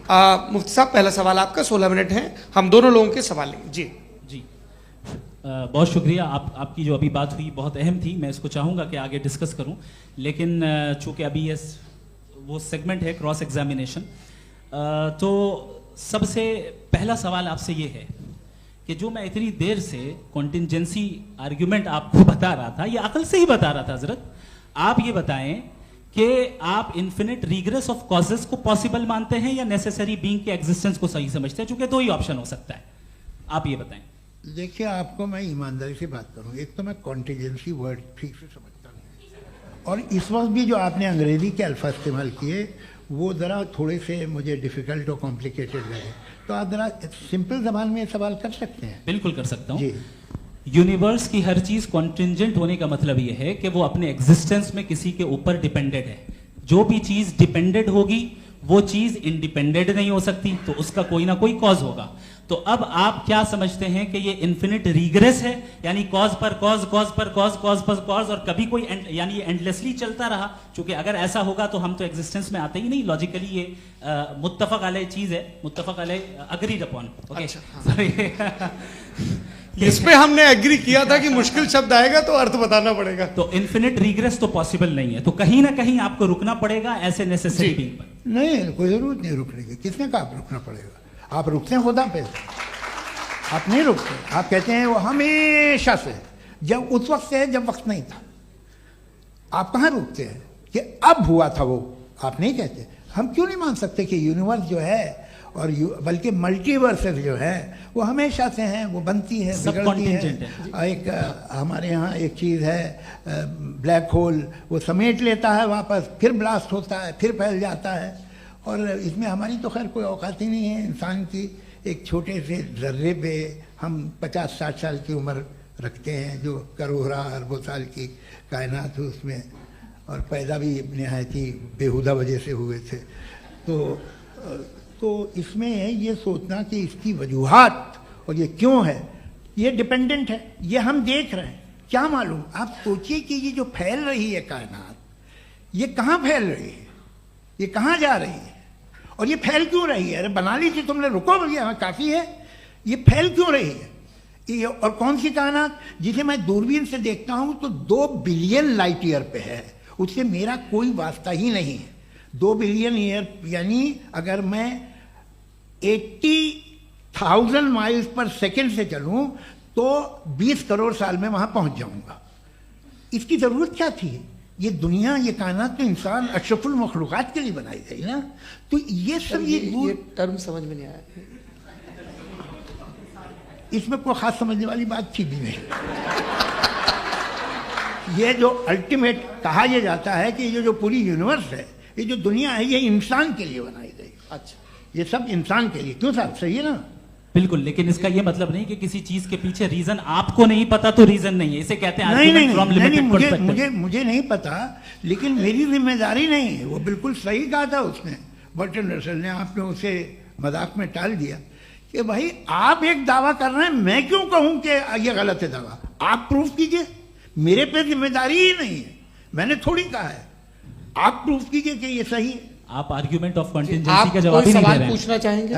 मुफ्ती साहब, पहला सवाल आपका, 16 मिनट हैं, हम दोनों लोगों के सवाल लेंगे। जी जी, बहुत शुक्रिया। आपकी जो अभी बात हुई बहुत अहम थी, मैं इसको चाहूँगा कि आगे डिस्कस करूँ, लेकिन चूँकि अभी ये वो सेगमेंट है क्रॉस एग्जामिनेशन, तो सबसे पहला सवाल आपसे ये है कि जो मैं इतनी देर से कॉन्टिंजेंसी आर्ग्यूमेंट आपको बता रहा था, ये अकल से ही बता रहा था हजरत, आप ये बताएं कि आप इन्फिनिट रिग्रेस ऑफ कॉजेस को पॉसिबल मानते हैं या नेसेसरी बीइंग के एग्जिस्टेंस को सही समझते हैं, चूंकि दो ही ऑप्शन हो सकता है, आप ये बताएं। देखिए, आपको मैं ईमानदारी से बात करूं, एक तो मैं कॉन्टिजेंसी वर्ड ठीक से समझता नहीं, और इस वक्त भी जो आपने अंग्रेजी के अल्फाज इस्तेमाल किए वो ज़रा थोड़े से मुझे डिफ़िकल्ट और कॉम्प्लिकेटेड लगे, तो आप ज़रा सिंपल ज़बान में सवाल कर सकते हैं। बिल्कुल कर सकता हूँ जी। यूनिवर्स की हर चीज कॉन्टिंजेंट होने का मतलब यह है कि वो अपने एग्जिस्टेंस में किसी के ऊपर डिपेंडेड है। जो भी चीज डिपेंडेड होगी वो चीज इंडिपेंडेंट नहीं हो सकती, तो उसका कोई ना कोई कॉज होगा। तो अब आप क्या समझते हैं कि ये इन्फिनिट रिग्रेस है, यानी कॉज पर कॉज, कॉज पर कॉज, कॉज पर कॉज, और कभी कोई यानी एंडलेसली चलता रहा? क्योंकि अगर ऐसा होगा तो हम तो एग्जिस्टेंस में आते ही नहीं, लॉजिकली ये मुत्तफक अलैह चीज है, मुत्तफक अलैह, अग्रीड अपॉन। इस पे हमने एग्री किया था कि मुश्किल शब्द आएगा तो अर्थ बताना पड़ेगा। तो इन्फिनिट रिग्रेस तो पॉसिबल नहीं है, तो कहीं ना कहीं आपको रुकना पड़ेगा ऐसे नेसेसरी बीइंग पर। नहीं, कोई जरूरत नहीं रुकने की। किसने कहा आप रुकना पड़ेगा? आप रुकते हैं खुदा पे, आप नहीं रुकते। आप कहते हैं वो हमेशा से, जब उस वक्त से जब वक्त नहीं था। आप कहाँ रुकते हैं कि अब हुआ था वो? आप नहीं कहते। हम क्यों नहीं मान सकते कि यूनिवर्स जो है और बल्कि मल्टीवर्सेस जो है वो हमेशा से हैं, वो बनती है, बिगड़ती है। एक हमारे यहाँ एक चीज़ है ब्लैक होल, वो समेट लेता है वापस, फिर ब्लास्ट होता है, फिर फैल जाता है। और इसमें हमारी तो खैर कोई औकात ही नहीं है इंसान की। एक छोटे से ज़र्रे पे हम 50-60 साल की उम्र रखते हैं, जो करोड़ों अरबों साल की कायनात है उसमें, और पैदा भी नहायत ही बेहुदा वजह से हुए थे। तो इसमें ये सोचना कि इसकी वजूहात और ये क्यों है, ये डिपेंडेंट है, ये हम देख रहे हैं, क्या मालूम। आप सोचिए कि ये जो फैल रही है कायनात, ये कहाँ फैल रही है, ये कहाँ जा रही है, और ये फैल क्यों रही है? अरे बना ली थी तुमने, रुको भैया, काफ़ी है। ये फैल क्यों रही है? ये और कौन सी कायनात जिसे मैं दूरबीन से देखता हूँ तो 2 बिलियन लाइट ईयर पे है, उससे मेरा कोई वास्ता ही नहीं है। 2 बिलियन ईयर यानी अगर मैं 80,000 माइल्स पर सेकेंड से चलूं तो 20 करोड़ साल में वहां पहुंच जाऊंगा। इसकी जरूरत क्या थी? ये दुनिया, ये कायनात तो इंसान अशरफुल मखलूकात के लिए बनाई गई ना। तो ये सब ये टर्म समझ में नहीं आया, इसमें कोई खास समझने वाली बात थी भी नहीं। ये जो अल्टीमेट कहा यह जाता है कि ये जो पूरी यूनिवर्स है, ये जो दुनिया है, ये इंसान के लिए बनाई गई। अच्छा, ये सब इंसान के लिए। क्यों साहब, सही है ना? बिल्कुल, लेकिन इसका ये मतलब नहीं कि किसी चीज के पीछे रीजन आपको नहीं पता तो रीजन नहीं है, इसे कहते हैं नहीं, मुझे नहीं पता, लेकिन मेरी जिम्मेदारी नहीं है। वो बिल्कुल सही कहा था उसने, बर्टन रसल ने। आपने उसे मजाक में टाल दिया कि भाई आप एक दावा कर रहे हैं, मैं क्यों कहूं कि ये गलत है दावा? आप प्रूफ कीजिए, मेरे पे जिम्मेदारी ही नहीं है, मैंने थोड़ी कहा है। आप प्रूफ कीजिए कि ये सही है। आप आर्ग्यूमेंट ऑफ कॉन्टिंजेंसी का जवाब ही नहीं दे रहे हैं। पूछना चाहेंगे?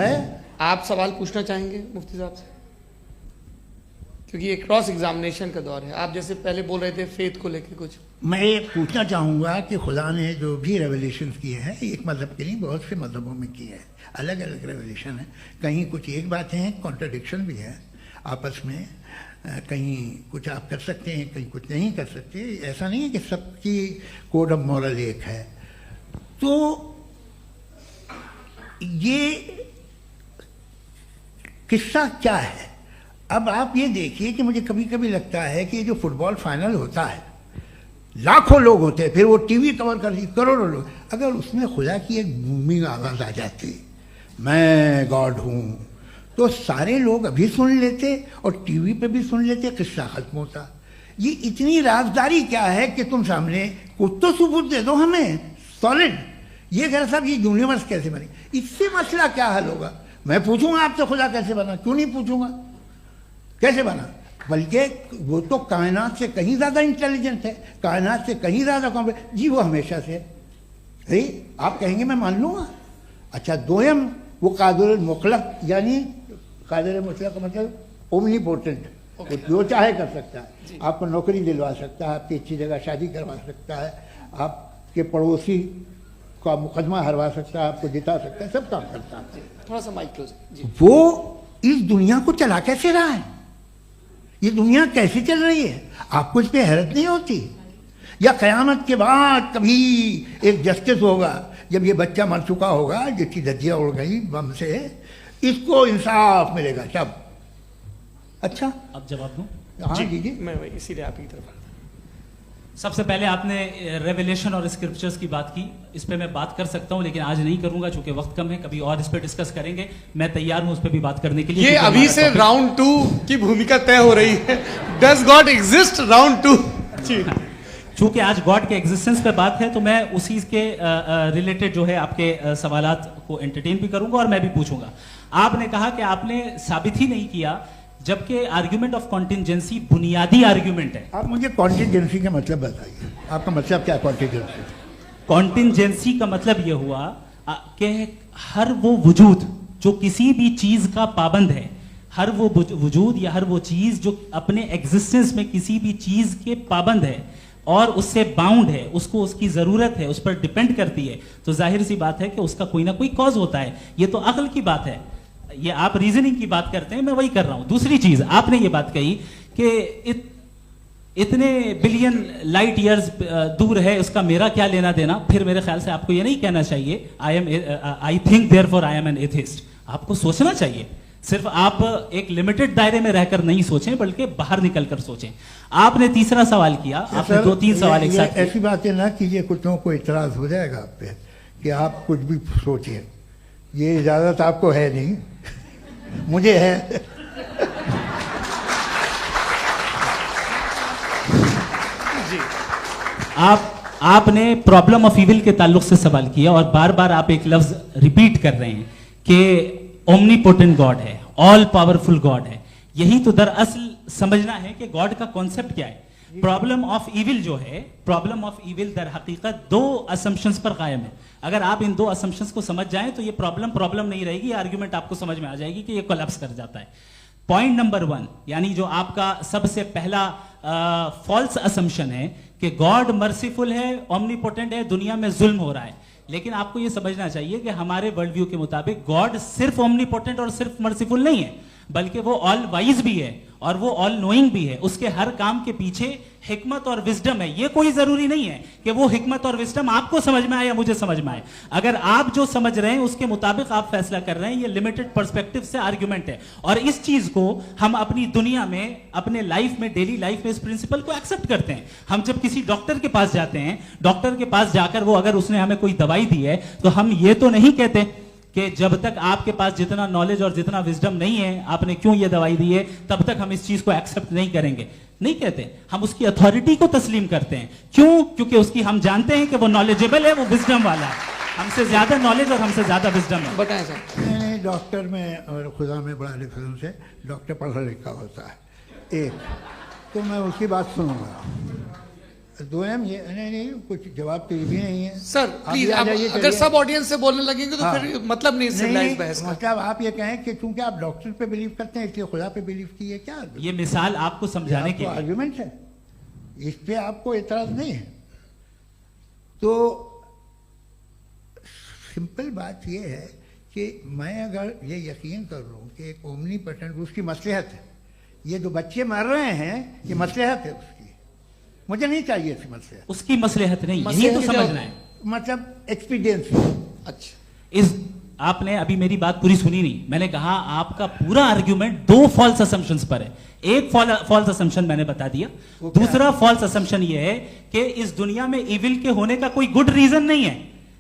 आप सवाल पूछना चाहेंगे मुफ्ती साहब से? क्योंकि ये क्रॉस एग्जामिनेशन का दौर है। आप जैसे पहले बोल रहे थे फेथ को लेकर कुछ, मैं ये पूछना चाहूँगा कि खुदा ने जो भी रेवलेशन किए हैं, एक मज़हब के नहीं बहुत से मज़हबों में किए हैं, अलग अलग रेवलेशन है। कहीं कुछ एक बातें हैं, कॉन्ट्रडिक्शन भी है आपस में, कहीं कुछ आप कर सकते हैं, कहीं कुछ नहीं कर सकते। ऐसा नहीं है कि सबकी कोड ऑफ मॉरल एक है। तो ये किस्सा क्या है? अब आप ये देखिए कि मुझे कभी कभी लगता है कि जो फुटबॉल फाइनल होता है, लाखों लोग होते हैं, फिर वो टीवी कवर करती, करोड़ों लोग, अगर उसमें खुदा की एक बूमिंग आवाज़ आ जाती, मैं गॉड हूँ, तो सारे लोग अभी सुन लेते और टीवी पे भी सुन लेते, किस्सा खत्म होता। ये इतनी राजदारी क्या है कि तुम सामने कुछ तो सबूत दे दो हमें सॉलिड। ये कह साहब ये यूनिवर्स कैसे बनी, इससे मसला क्या हल होगा? मैं पूछूंगा आपसे खुदा कैसे बना? क्यों नहीं पूछूंगा कैसे बना? बल्कि वो तो कायनात से कहीं ज़्यादा इंटेलिजेंट है, कायनात से कहीं ज़्यादा कॉम्प्लेक्स। जी वो हमेशा से है। आप कहेंगे मैं मान लूँगा। अच्छा दोयम वो कादिर मुतलक, यानी कादिर मुतलक का मतलब ओमनीपोटेंट, वो जो चाहे कर सकता है। आपको नौकरी दिलवा सकता है, आपकी अच्छी जगह शादी करवा सकता है, आपके पड़ोसी का मुकदमा हरवा सकता है, आपको जिता सकता है, सब काम करता है। थोड़ा सा माइक क्लोज जी। वो इस दुनिया को चला कैसे रहा है, ये दुनिया कैसे चल रही है, आपको इस पर हैरत नहीं होती? या क़यामत के बाद कभी एक जस्टिस होगा, जब ये बच्चा मर चुका होगा जिसकी धज्जियाँ उड़ गई बम से, इसको इंसाफ मिलेगा तब। अच्छा, अब जवाब दूं? हाँ जी जी। मैं इसीलिए आप की तरफ आता। सबसे पहले आपने रेवलेशन और स्क्रिप्चर्स की बात की, इस पे मैं बात कर सकता हूं लेकिन आज नहीं करूंगा चूंकि वक्त कम है, कभी और इस पे डिस्कस करेंगे। मैं तैयार हूं उस पे भी बात करने के लिए। ये अभी से राउंड 2 की भूमिका तय हो रही है। Does God exist round 2? चूंकि आज गॉड के एग्जिस्टेंस पे बात है तो मैं उसी के रिलेटेड जो है आपके सवालात को एंटरटेन भी करूंगा और मैं भी पूछूंगा। आपने कहा कि आपने साबित ही नहीं किया, जबकि आर्ग्यूमेंट ऑफ कॉन्टिजेंसी बुनियादी आर्ग्यूमेंट है। आप मुझे कॉन्टिजेंसी का मतलब बताइए, आपका मतलब क्या है कॉन्टिजेंसी? कॉन्टिजेंसी का मतलब यह हुआ कि हर वो वजूद जो किसी भी चीज का पाबंद है, हर वो वजूद या हर वो चीज जो अपने एग्जिस्टेंस में किसी भी चीज के पाबंद है और उससे बाउंड है, उसको उसकी जरूरत है, उस पर डिपेंड करती है, तो जाहिर सी बात है कि उसका कोई ना कोई कॉज होता है। ये तो अक्ल की बात है। ये आप रीजनिंग की बात करते हैं, मैं वही कर रहा हूं। दूसरी चीज, आपने ये बात कही कि इतने बिलियन लाइट ईयर्स दूर है, उसका मेरा क्या लेना देना। फिर मेरे ख्याल से आपको ये नहीं कहना चाहिए I think therefore I am an atheist. आपको सोचना चाहिए। सिर्फ आप एक लिमिटेड दायरे में रहकर नहीं सोचें, बल्कि बाहर निकलकर सोचें। आपने तीसरा सवाल किया, आपने 2-3 सवाल एक साथ। ऐसी बातें ना कीजिए, कुछ को इतराज हो जाएगा आप पे कि आप कुछ भी सोचिए। ये इजाजत आपको है नहीं, मुझे है। आपने प्रॉब्लम ऑफ इविल के ताल्लुक से सवाल किया और बार बार आप एक लफ्ज रिपीट कर रहे हैं कि ओमनीपोटेंट गॉड है, ऑल पावरफुल गॉड है। यही तो दरअसल समझना है कि गॉड का कॉन्सेप्ट क्या है। प्रॉब्लम ऑफ इविल जो है, प्रॉब्लम ऑफ इविल दर हकीकत 2 असम्पशंस पर कायम है। अगर आप इन 2 असम्पशंस को समझ जाएं तो ये प्रॉब्लम नहीं रहेगी, आर्ग्यूमेंट आपको समझ में आ जाएगी कि ये कोलैप्स कर जाता है। पॉइंट नंबर 1, यानी जो आपका सबसे पहला फॉल्स असम्पशन है कि गॉड मर्सीफुल है, ओमनीपोटेंट है, दुनिया में जुल्म हो रहा है। लेकिन आपको यह समझना चाहिए कि हमारे वर्ल्ड व्यू के मुताबिक गॉड सिर्फ ओमनीपोटेंट और सिर्फ मर्सीफुल नहीं है, बल्कि वो ऑल वाइज भी है और वो ऑल नोइंग भी है। उसके हर काम के पीछे हिकमत और विजडम है। ये कोई जरूरी नहीं है कि वो हिकमत और विजडम आपको समझ में आए या मुझे समझ में आए। अगर आप जो समझ रहे हैं उसके मुताबिक आप फैसला कर रहे हैं, ये लिमिटेड पर्सपेक्टिव से आर्ग्यूमेंट है। और इस चीज को हम अपनी दुनिया में, अपने लाइफ में, डेली लाइफ में इस प्रिंसिपल को एक्सेप्ट करते हैं। हम जब किसी डॉक्टर के पास जाते हैं, डॉक्टर के पास जाकर वो अगर उसने हमें कोई दवाई दी है तो हम ये तो नहीं कहते कि जब तक आपके पास जितना नॉलेज और जितना विजडम नहीं है, आपने क्यों ये दवाई दी है, तब तक हम इस चीज को एक्सेप्ट नहीं करेंगे। नहीं कहते, हम उसकी अथॉरिटी को तस्लीम करते हैं। क्यों? क्योंकि उसकी हम जानते हैं कि वो नॉलेजेबल है, वो विजडम वाला है, हमसे ज्यादा नॉलेज और हमसे ज्यादा विजडम है। बताएं सर। नहीं, डॉक्टर में और खुदा में बड़ा डिफरेंस है। डॉक्टर पढ़ा लिखा होता है एक, तो मैं उसकी बात सुनूंगा। 2 ये नहीं कुछ जवाब तो ये भी नहीं है सर। प्लीज आप अगर सब ऑडियंस से बोलने लगेंगे तो फिर मतलब नहीं सिविलाइज्ड बहस का। मतलब आप ये कहें कि चूंकि आप डॉक्टर पे बिलीव करते हैं इसलिए खुदा पे बिलीव किए, क्या ये मिसाल आपको समझाने के लिए आर्गुमेंट है, इस पे आपको एतराज नहीं है। तो सिंपल बात ये है कि मैं अगर ये यकीन कर लूँ कि एक ओमनीपोटेंट, उसकी मसलहत है, ये जो बच्चे मर रहे हैं ये मसलहत है उसकी, मुझे नहीं चाहिए इसकी मसलहत। उसकी मसलहत नहीं, यही तो समझना है। मतलब एक्सपीरियंस। अच्छा, इस आपने अभी मेरी बात पूरी सुनी नहीं। मैंने कहा आपका पूरा आर्ग्यूमेंट 2 फॉल्स असम्पशंस पर है। एक फॉल्स असम्पशन मैंने बता दिया, दूसरा फॉल्स असम्पशन ये है कि इस दुनिया में इविल के होने का कोई गुड रीजन नहीं है,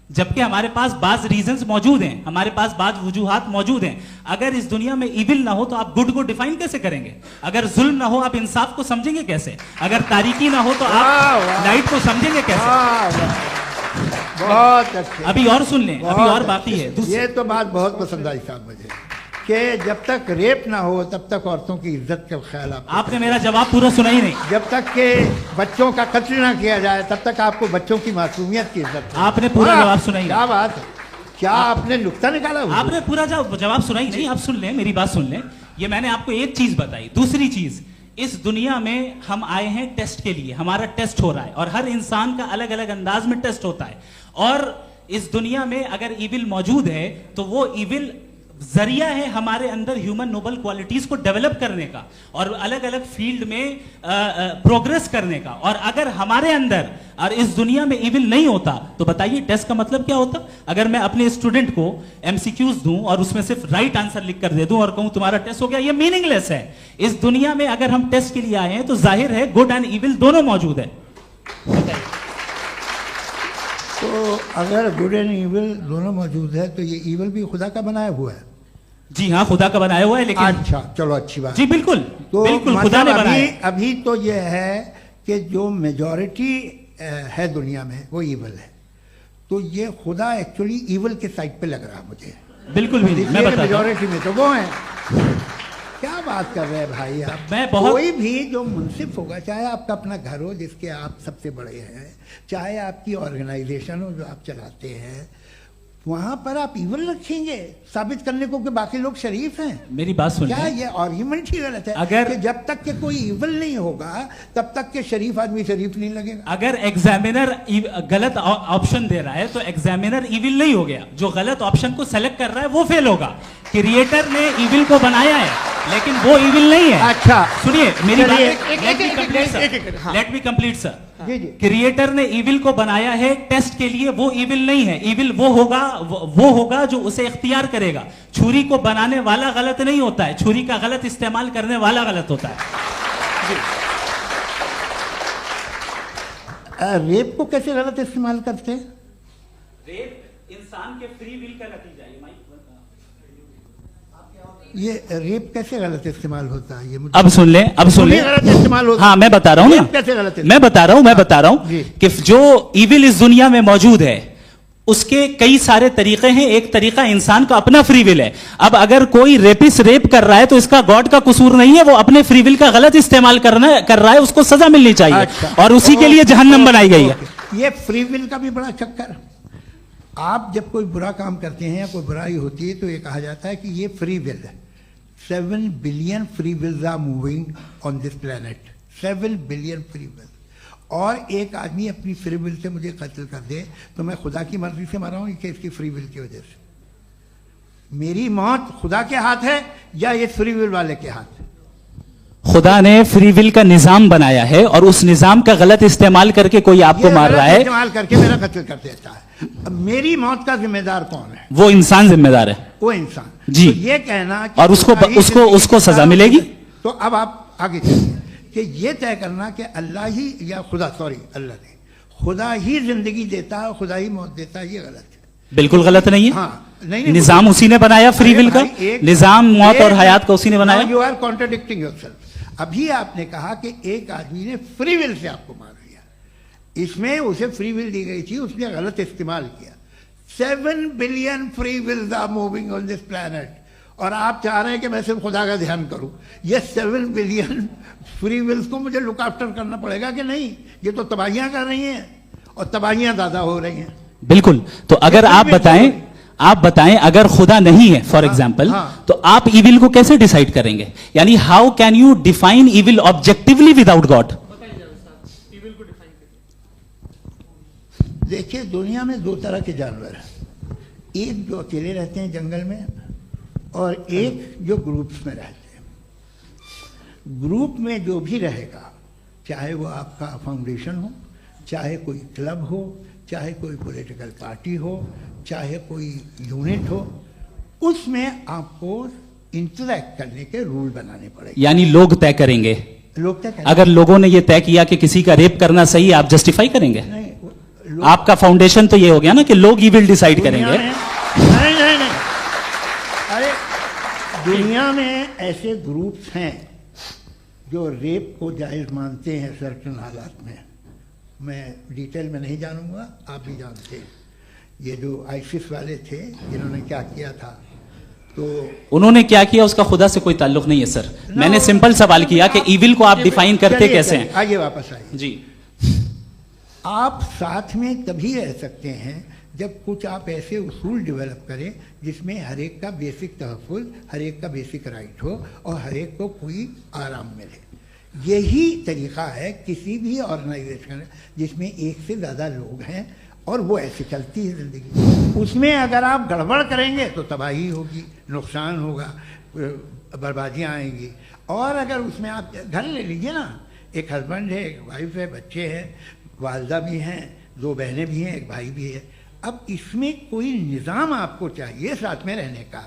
जबकि हमारे पास बाज रीजंस मौजूद हैं, हमारे पास बाज वजूहात मौजूद हैं। अगर इस दुनिया में इविल ना हो तो आप गुड को डिफाइन कैसे करेंगे? अगर जुल्म ना हो आप इंसाफ को समझेंगे कैसे? अगर तारीकी ना हो तो आप लाइट को समझेंगे कैसे? बहुत अच्छे। अभी और सुन लें, अभी और बाकी है। ये तो बात बहुत पसंद आई साहब मुझे, कि जब तक रेप ना हो तब तक औरतों की इज्जत का ख्याल आपने मेरा जवाब पूरा सुना ही नहीं। जब तक के बच्चों का कत्ल ना किया जाए तब तक आपको बच्चों की मासूमियत की इज्जत। आपने पूरा जवाब सुना ही नहीं। क्या बात है, क्या आपने नुक्ता निकाला हुआ? आपने पूरा जवाब सुना ही नहीं। आप सुन लें, मेरी बात सुन लें। ये मैंने आपको एक चीज बताई। दूसरी चीज, इस दुनिया में हम आए हैं टेस्ट के लिए, हमारा टेस्ट हो रहा है और हर इंसान का अलग अलग अंदाज में टेस्ट होता है। और इस दुनिया में अगर इविल मौजूद है तो वो इविल जरिया है हमारे अंदर ह्यूमन नोबल क्वालिटीज को डेवलप करने का और अलग अलग फील्ड में प्रोग्रेस करने का। और अगर हमारे अंदर और इस दुनिया में इविल नहीं होता तो बताइए टेस्ट का मतलब क्या होता? अगर मैं अपने स्टूडेंट को एमसीक्यूज दूं और उसमें सिर्फ राइट आंसर लिख कर दे दूं और कहूं तुम्हारा टेस्ट हो गया, ये मीनिंगलेस है। इस दुनिया में अगर हम टेस्ट के लिए आए हैं तो जाहिर है गुड एंड इविल दोनों मौजूद है। तो अगर गुड एंड इविल दोनों मौजूद है तो ये इविल भी खुदा का बनाया हुआ है। जी हाँ, खुदा का बनाया हुआ है। लेकिन अच्छा, चलो अच्छी बात। जी बिल्कुल, तो बिल्कुल खुदा ने बनाया। अभी तो ये है कि जो मेजॉरिटी है दुनिया में वो इविल है, तो ये खुदा एक्चुअली इविल के साइड पे लग रहा है मुझे। बिल्कुल भी नहीं, मैं बताता हूं। मेजॉरिटी में तो वो है। क्या बात कर रहे हैं भाई आप? मैं बहुत कोई भी जो मुंसिफ होगा, चाहे आपका अपना घर हो जिसके आप सबसे बड़े हैं, चाहे आपकी ऑर्गेनाइजेशन हो जो आप चलाते हैं, वहां पर आप इविल रखेंगे साबित करने को कि बाकी लोग शरीफ हैं। मेरी बात सुन क्या ये आर्ग्यूमेंट ही गलत है? अगर कि जब तक के कोई इविल नहीं होगा तब तक के शरीफ आदमी शरीफ नहीं लगेगा। अगर एग्जामिनर गलत ऑप्शन दे रहा है तो एग्जामिनर इविल नहीं हो गया। जो गलत ऑप्शन को सेलेक्ट कर रहा है वो फेल होगा। क्रिएटर ने इविल को बनाया है लेकिन वो इविल नहीं है। अच्छा सुनिए मेरी बात, हाँ। Let me complete sir. जी जी। क्रिएटर ने इविल को बनाया है टेस्ट के लिए, वो इविल नहीं है। इविल वो होगा जो उसे इख्तियार करेगा। छुरी को बनाने वाला गलत नहीं होता है, छुरी का गलत इस्तेमाल करने वाला गलत होता है। रेप को कैसे गलत इस्तेमाल करते हैं? रेप इंसान के फ्री विल का नतीजा है। ये रेप कैसे गलत इस्तेमाल होता है? ये मुझे अब सुन ले, अब सुन ले। गलत इस्तेमाल होता है। हाँ मैं बता रहा हूँ ना, कैसे गलत इस्तेमाल? मैं बता रहा हूँ जी। कि जो इविल इस दुनिया में मौजूद है उसके कई सारे तरीके हैं। एक तरीका इंसान का अपना फ्री विल है। अब अगर कोई रेपिस्ट रेप कर रहा है तो इसका गॉड का कसूर नहीं है, वो अपने फ्री विल का गलत इस्तेमाल कर रहा है, उसको सजा मिलनी चाहिए। अच्छा। और उसी के लिए जहन्नम बनाई गई है। ये फ्री विल का भी बड़ा चक्कर। आप जब कोई बुरा काम करते हैं या कोई बुराई होती है तो ये कहा जाता है कि ये फ्री विल है। 7 billion free wills are moving on this planet. 7 billion free will. और एक आदमी अपनी फ्री विल से मुझे कत्ल कर दे तो मैं खुदा की मर्जी से मरा हूं कि इसकी फ्री विल की वजह से? मेरी मौत खुदा के हाथ है या ये फ्री विल वाले के हाथ है? खुदा ने फ्री विल का निजाम बनाया है और उस निजाम का गलत इस्तेमाल करके कोई आपको मार रहा है, इस्तेमाल करके मेरा कत्ल कर देता है। अब मेरी मौत का जिम्मेदार कौन है? वो इंसान जिम्मेदार है। वो इंसान। जी। तो ये कहना कि और उसको सजा मिलेगी। तो अब आप आगे चलिए कि ये तय करना कि अल्लाह ही या खुदा, सॉरी अल्लाह नहीं, खुदा ही जिंदगी देता है, खुदा ही मौत देता है, ये गलत है। बिल्कुल गलत नहीं है। हाँ, नहीं, निजाम उसी ने बनाया फ्री विल का। निजाम मौत और हयात का उसी ने बनाया। You are contradicting yourself. अभी आपने कहा कि एक आदमी ने फ्री विल से आपको मार दिया, इसमें उसे फ्री विल दी गई थी, उसने गलत इस्तेमाल किया। 7 billion free wills are moving on this planet और आप चाह रहे हैं कि मैं सिर्फ खुदा का ध्यान करूं। ये 7 बिलियन फ्री विल्स को मुझे लुक आफ्टर करना पड़ेगा कि नहीं? ये तो तबाहियां कर रही हैं और तबाहियां ज्यादा हो रही हैं। बिल्कुल। तो अगर आप बताएं अगर खुदा नहीं है फॉर एग्जाम्पल, तो आप इविल को कैसे डिसाइड करेंगे? यानी how can you define evil objectively without God? देखिए दुनिया में 2 तरह के जानवर हैं। एक जो अकेले रहते हैं जंगल में और एक जो ग्रुप्स में रहते हैं। ग्रुप में जो भी रहेगा, चाहे वो आपका फाउंडेशन हो, चाहे कोई क्लब हो, चाहे कोई पॉलिटिकल पार्टी हो, चाहे कोई यूनिट हो, उसमें आपको इंटरैक्ट करने के रूल बनाने पड़ेंगे। यानी लोग तय करेंगे। लोग तय करेंगे। अगर लोगों ने यह तय किया कि किसी का रेप करना सही है, आप जस्टिफाई करेंगे? नहीं, आपका फाउंडेशन तो ये हो गया ना कि लोग ही विल डिसाइड करेंगे। नहीं, अरे दुनिया में ऐसे ग्रुप्स हैं जो रेप को जायज मानते हैं सर्टेन हालात में। मैं डिटेल में नहीं जानूंगा, आप भी जानते हैं। ये जो आईसिस वाले थे जिन्होंने क्या किया था, तो उन्होंने क्या किया उसका खुदा से कोई ताल्लुक नहीं है सर। मैंने सिंपल सवाल किया कि इविल को आप डिफाइन करते कैसे हैं? आइए वापस आइए जी। आप साथ में तभी रह सकते हैं जब कुछ आप ऐसे उसूल डेवलप करें जिसमें हर एक का बेसिक तहफ़्फ़ुज़, हर एक का बेसिक राइट हो और हर एक को कोई आराम मिले। यही तरीक़ा है किसी भी ऑर्गेनाइजेशन जिसमें एक से ज़्यादा लोग हैं और वो ऐसे चलती है ज़िंदगी। उसमें अगर आप गड़बड़ करेंगे तो तबाही होगी, नुकसान होगा, बर्बादियाँ आएंगी। और अगर उसमें आप घर ले लीजिए ना, एक हस्बैंड है, एक वाइफ है, बच्चे हैं, वालदा भी हैं, 2 बहनें भी हैं, एक भाई भी है। अब इसमें कोई निज़ाम आपको चाहिए साथ में रहने का,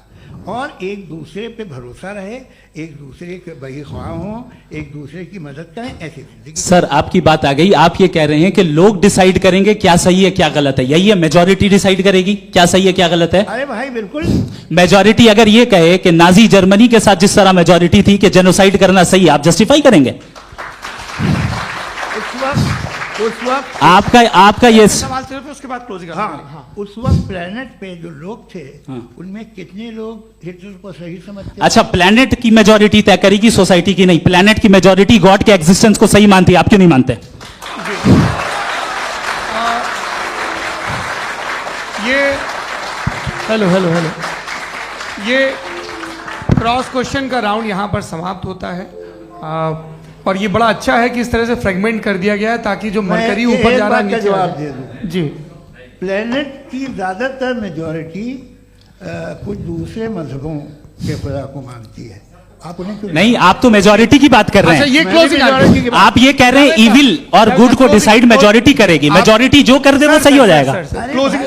और एक दूसरे पे भरोसा रहे, एक दूसरे के बहीख्वाह हों, एक दूसरे की मदद करें, ऐसी जिंदगी। सर आपकी बात आ गई, आप ये कह रहे हैं कि लोग डिसाइड करेंगे क्या सही है क्या गलत है, यही है? मेजॉरिटी डिसाइड करेगी क्या सही है क्या गलत है? अरे भाई बिल्कुल। मेजॉरिटी अगर ये कहे कि नाजी जर्मनी के साथ जिस तरह मेजॉरिटी थी कि जेनोसाइड करना सही है, आप जस्टिफाई करेंगे? उस वक्त आपका ये सवाल सिर्फ उसके बाद क्लोजिंग। हाँ, उस वक्त प्लेनेट पे जो लोग थे, हाँ। उनमें कितने लोग हिटलर को सही समझते? अच्छा, प्लेनेट की मेजॉरिटी तय करेगी, सोसाइटी की नहीं। प्लेनेट की मेजॉरिटी गॉड के एग्जिस्टेंस को सही मानती है, आप क्यों नहीं मानते? हेलो ये क्रॉस क्वेश्चन का राउंड यहाँ पर समाप्त होता है। और ये बड़ा अच्छा है कि इस तरह से फ्रेगमेंट कर दिया गया है ताकि जो मरकरी ऊपर जा रहा है नीचे जवाब आ दे जाए। दूं। जी, प्लेनेट की ज़्यादातर मेजॉरिटी कुछ दूसरे मजहबों के खुदा को मानती है। आप उन्हें क्यों नहीं, आप तो मेजॉरिटी की बात कर रहे अच्छा, हैं। ये मैंने क्लोजिंग majority की बात- आप ये कह रहे हैं इविल और गुड को डिसाइड मेजॉरिटी करेगी। मेजॉरिटी जो कर दे वो सही हो जाएगा। अरे क्लोजिंग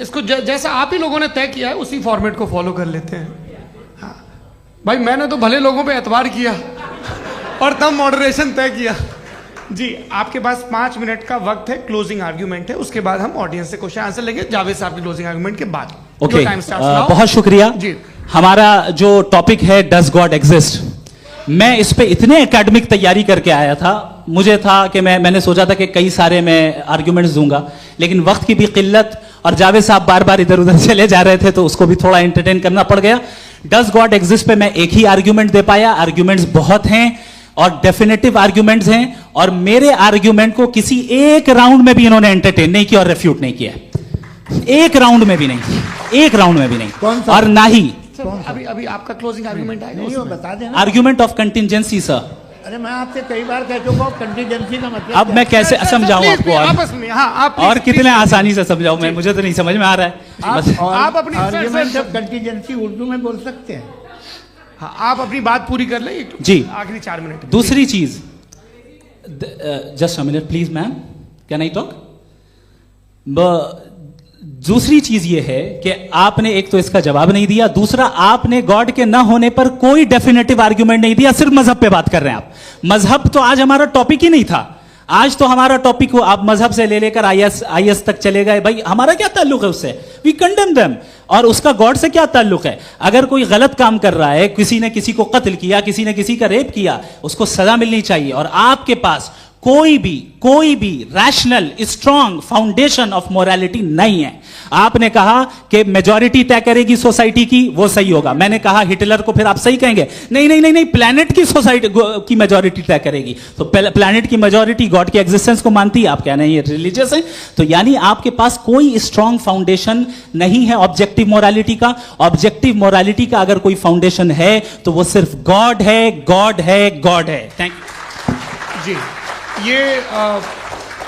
इसको जैसा आप ही लोगों ने तय किया है उसी फॉर्मेट को फॉलो कर लेते हैं। हाँ। भाई मैंने तो भले लोगों पे एतबार किया और तब मॉडरेशन तय किया। जी, आपके पास 5 मिनट का वक्त है, क्लोजिंग आर्ग्यूमेंट है, उसके बाद हम ऑडियंस से क्वेश्चन आंसर लेंगे जावेद साहब की क्लोजिंग आर्ग्यूमेंट के बाद। ओके, टाइम स्टार्ट्स बहुत शुक्रिया। जी। हमारा जो टॉपिक है डज गॉड एग्जिस्ट, मैं इस पे इतने एकेडमिक तैयारी करके आया था, मुझे था कि मैंने सोचा था कि कई सारे मैं आर्ग्यूमेंट्स दूंगा, लेकिन वक्त की भी किल्लत और जावेद साहब बार बार इधर उधर चले जा रहे थे तो उसको भी थोड़ा एंटरटेन करना पड़ गया। डज गॉड एग्जिस्ट पे मैं एक ही आर्ग्यूमेंट दे पाया। आर्ग्यूमेंट्स बहुत हैं और डेफिनेटिव आर्ग्यूमेंट्स हैं, और मेरे आर्ग्यूमेंट को किसी एक राउंड में भी इन्होंने एंटरटेन नहीं किया और रेफ्यूट नहीं किया। एक राउंड में भी नहीं, एक राउंड में भी नहीं। कौन सा? और ना ही अभी आपका क्लोजिंग आर्ग्यूमेंट आएगा नहीं, वो उसमें। बता देना। Argument of contingency sir. अरे मैं आपसे कई बार कह चुका हूँ कंटीजेंसी का मतलब अब मैं कैसे समझाऊं Please, आपको? आपस में, हाँ, आप और please, कितने please, आसानी से समझाऊं मैं? मुझे तो नहीं समझ में आ रहा है बस। आप अपनी- argument sir, of contingency Urdu में बोल सकते हैं। हाँ, आप अपनी बात पूरी कर लें। जी। आखिरी 4 मिनट। दूसरी चीज, just a minute please ma'am, can I talk? दूसरी चीज ये है कि आपने एक तो इसका जवाब नहीं दिया, दूसरा आपने गॉड के ना होने पर कोई डेफिनेटिव आर्ग्यूमेंट नहीं दिया, सिर्फ मजहब पे बात कर रहे हैं आप। मजहब तो आज हमारा टॉपिक ही नहीं था। आज तो हमारा टॉपिक हो, आप मजहब से ले लेकर आईएस तक चले गए। भाई हमारा क्या ताल्लुक है उससे? We condemn them. और उसका गॉड से क्या ताल्लुक है? अगर कोई गलत काम कर रहा है, किसी ने किसी को कत्ल किया, किसी ने किसी का रेप किया, उसको सजा मिलनी चाहिए। और आपके पास कोई भी rational strong foundation of morality नहीं है। आपने कहा कि मेजॉरिटी तय करेगी सोसाइटी की, वो सही होगा। मैंने कहा हिटलर को फिर आप सही कहेंगे? नहीं, प्लैनेट की सोसाइटी की मेजॉरिटी तय करेगी। तो प्लैनेट की मेजॉरिटी गॉड के एग्जिस्टेंस को मानती है, आप कह रहे हैं ये रिलीजियस है। तो यानी आपके पास कोई स्ट्रॉन्ग फाउंडेशन नहीं है ऑब्जेक्टिव मोरालिटी का। ऑब्जेक्टिव मोरालिटी का अगर कोई फाउंडेशन है तो वो सिर्फ गॉड है, गॉड है, गॉड है। थैंक यू जी, ये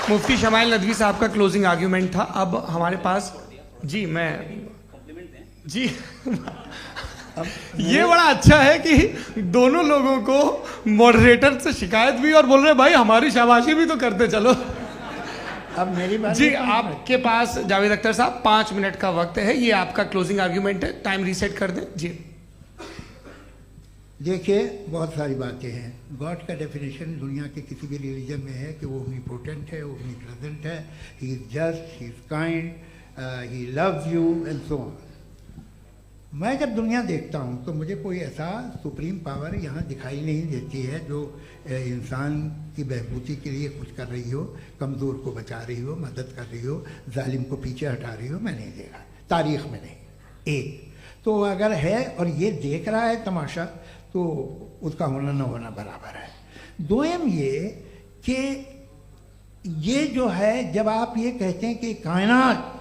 मुफ्ती शमाइल नदवी साहब का क्लोजिंग आर्ग्यूमेंट था। अब हमारे पास जी ये बड़ा अच्छा है कि दोनों लोगों को मॉडरेटर से शिकायत भी और बोल रहे भाई हमारी शाबाशी भी तो करते चलो। अब मेरी बात जी, आपके पास जावेद अख्तर साहब 5 मिनट का वक्त है। ये आपका क्लोजिंग आर्ग्यूमेंट है, टाइम रीसेट कर दें। जी देखिए, बहुत सारी बातें हैं। गॉड का डेफिनेशन दुनिया के किसी भी रिलीजन में है कि वो ओमनीपोटेंट है, ओमनीप्रेजेंट है, he is just, he is kind, he loves you and so on. मैं जब दुनिया देखता हूँ तो मुझे कोई ऐसा सुप्रीम पावर यहाँ दिखाई नहीं देती है जो इंसान की बहबूदी के लिए कुछ कर रही हो, कमज़ोर को बचा रही हो, मदद कर रही हो, जालिम को पीछे हटा रही हो। मैं नहीं देखा, तारीख़ में नहीं। एक तो अगर है और ये देख रहा है तमाशा, तो उसका होना न होना बराबर है। दोयम ये कि ये जो है, जब आप ये कहते हैं कि कायनात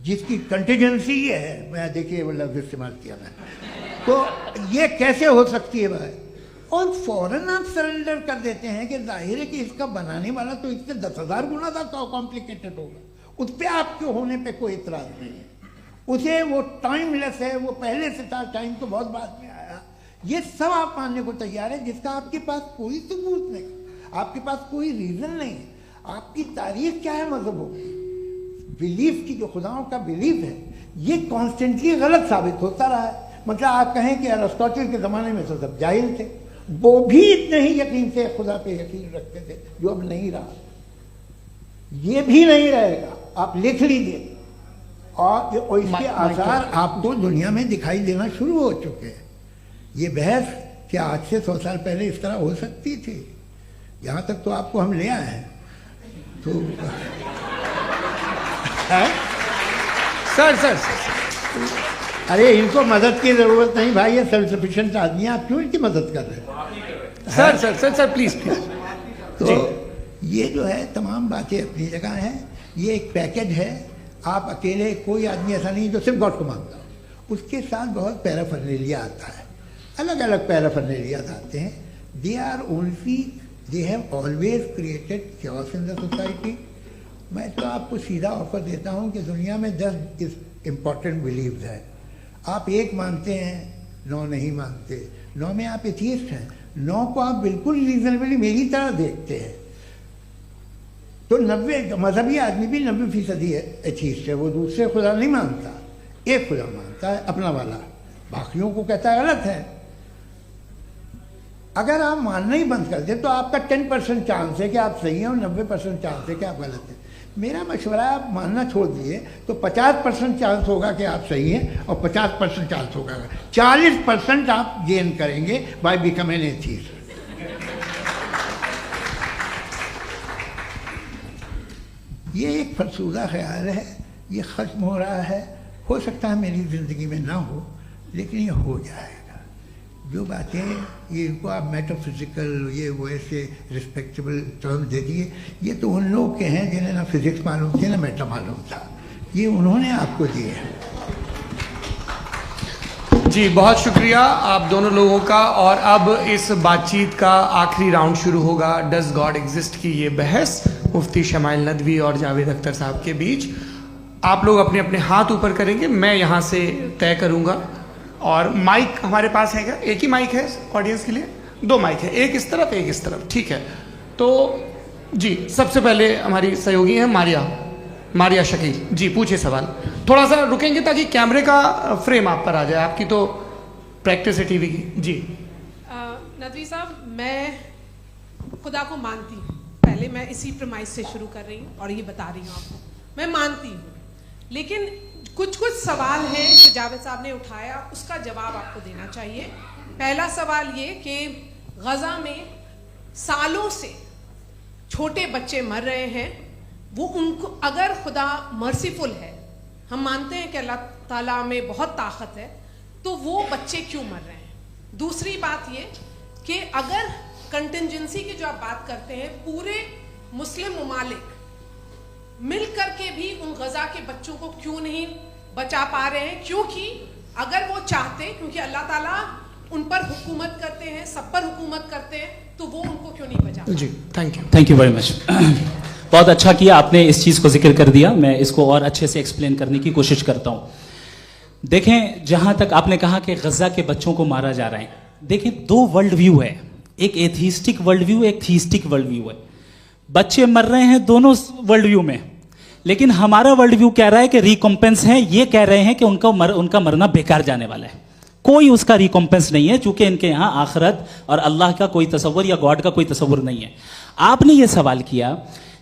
जिसकी कंटीजेंसी ये है, मैं देखिए वो लफ्ज इस्तेमाल किया मैं, तो ये कैसे हो सकती है भाई? और फौरन आप सरेंडर कर देते हैं कि जाहिर है कि इसका बनाने वाला तो इससे 10,000 गुना ज़्यादा कॉम्प्लिकेटेड होगा, उस पर आपके होने पे कोई इतराज़ नहीं है, उसे वो टाइमलेस है, वो पहले से था, टाइम तो बहुत बाद में आया, ये सब आप मानने को तैयार है जिसका आपके पास कोई सबूत नहीं, आपके पास कोई रीज़न नहीं है। आपकी तारीख क्या है मजहबों की, बिलीफ की, जो खुदाओं का बिलीफ है, ये कॉन्स्टेंटली गलत साबित होता रहा है। मतलब आप कहें कि अरिस्टोटल के ज़माने में तो सब जाहिल थे, वो भी इतने ही यकीन से खुदा पे यकीन रखते थे, जो अब नहीं रहा, ये भी नहीं रहेगा, आप लिख लीजिए। और इसके आसार आपको दुनिया में दिखाई देना शुरू हो चुके हैं। ये बहस क्या आज से 100 साल पहले इस तरह हो सकती थी? यहाँ तक तो आपको हम ले आए हैं। तो सर अरे इनको मदद की जरूरत नहीं भाई, ये सेल्फ सफिशिएंट आदमी है, आप क्यों इनकी मदद कर रहे हैं? Sir please. तो ये जो है तमाम बातें अपनी जगह हैं, ये एक पैकेज है। आप अकेले, कोई आदमी ऐसा नहीं जो सिर्फ गॉड को मानता हो, उसके साथ बहुत पैराफर्नेलिया आता है, अलग अलग पैराफर्नेलियाज आते हैं। They have always created chaos in the society. मैं तो आपको सीधा ऑफर देता हूँ कि दुनिया में 10 इम्पॉर्टेंट बिलीव्स हैं, आप एक मानते हैं, 9 नहीं मानते, 9 में आप एथियस्ट हैं, 9 को आप बिल्कुल रीजनेबली मेरी तरह देखते हैं। तो 90 मजहबी आदमी भी 90% एथियस्ट है, वो दूसरे खुदा नहीं मानता, एक खुदा मानता है अपना वाला, बाकियों को कहता है गलत है। अगर आप मानना ही बंद कर दें तो आपका 10% चांस है कि आप सही हैं और 90% चांस है कि आप गलत हैं। मेरा मशवरा है आप मानना छोड़ दिए तो 50% चांस होगा कि आप सही हैं और 50% चांस होगा, 40% आप गेन करेंगे बाय बिकमिंग एन एथियस्ट। ये एक फरसूदा ख्याल है, ये ख़त्म हो रहा है। हो सकता है मेरी ज़िंदगी में ना हो, लेकिन ये हो जाएगा। जो बातें ये इनको आप मेटाफिजिकल, ये वो ऐसे रिस्पेक्टेबल टर्म दे दिए, ये तो उन लोग के हैं जिन्हें ना फिजिक्स मालूम थी ना मेटा मालूम था, ये उन्होंने आपको दिए हैं। जी बहुत शुक्रिया आप दोनों लोगों का। और अब इस बातचीत का आखिरी राउंड शुरू होगा, डज गॉड एग्जिस्ट की ये बहस मुफ्ती शमाइल नदवी और जावेद अख्तर साहब के बीच। आप लोग अपने अपने हाथ ऊपर करेंगे, मैं यहाँ से तय करूँगा। और माइक हमारे पास है क्या? एक ही माइक है ऑडियंस के लिए? 2 माइक है, एक इस तरफ एक इस तरफ, ठीक है। तो जी सबसे पहले हमारी सहयोगी है मारिया शकील जी, पूछिए सवाल। थोड़ा सा रुकेंगे ताकि कैमरे का फ्रेम आप पर आ जाए, आपकी तो प्रैक्टिस है टीवी की। जी नदवी साहब, मैं खुदा को मानती हूँ, पहले मैं इसी प्रमाइस से शुरू कर रही हूँ और ये बता रही हूँ आपको, मैं मानती हूँ। लेकिन कुछ सवाल हैं जो जावेद साहब ने उठाया, उसका जवाब आपको देना चाहिए। पहला सवाल ये कि गज़ा में सालों से छोटे बच्चे मर रहे हैं, वो उनको, अगर खुदा मर्सीफुल है, हम मानते हैं कि अल्लाह ताला में बहुत ताकत है, तो वो बच्चे क्यों मर रहे हैं? दूसरी बात ये कि अगर कंटिजेंसी की जो आप बात करते हैं, पूरे मुस्लिम ममालिक मिल करके भी उन गजा के बच्चों को क्यों नहीं बचा पा रहे हैं? क्योंकि अगर वो चाहते, क्योंकि अल्लाह ताला उन पर हुकूमत करते हैं, सब पर हुकूमत करते हैं, तो वो उनको क्यों नहीं बचा? जी थैंक यू वेरी मच। बहुत अच्छा किया आपने इस चीज़ को जिक्र कर दिया, मैं इसको और अच्छे से एक्सप्लेन करने की कोशिश करता हूँ। देखें, जहाँ तक आपने कहा कि गजा के बच्चों को मारा जा रहा है, देखें 2 वर्ल्ड व्यू है, एक एथिस्टिक वर्ल्ड व्यू, एक थीस्टिक वर्ल्ड व्यू है। बच्चे मर रहे हैं दोनों वर्ल्ड व्यू में, लेकिन हमारा वर्ल्ड व्यू कह रहा है कि रिकॉम्पेंस है, ये कह रहे हैं कि उनका मरना बेकार जाने वाला है, कोई उसका रिकॉम्पेंस नहीं है, चूंकि इनके यहाँ आखिरत और अल्लाह का कोई तसव्वुर या गॉड का कोई तसव्वुर नहीं है। आपने ये सवाल किया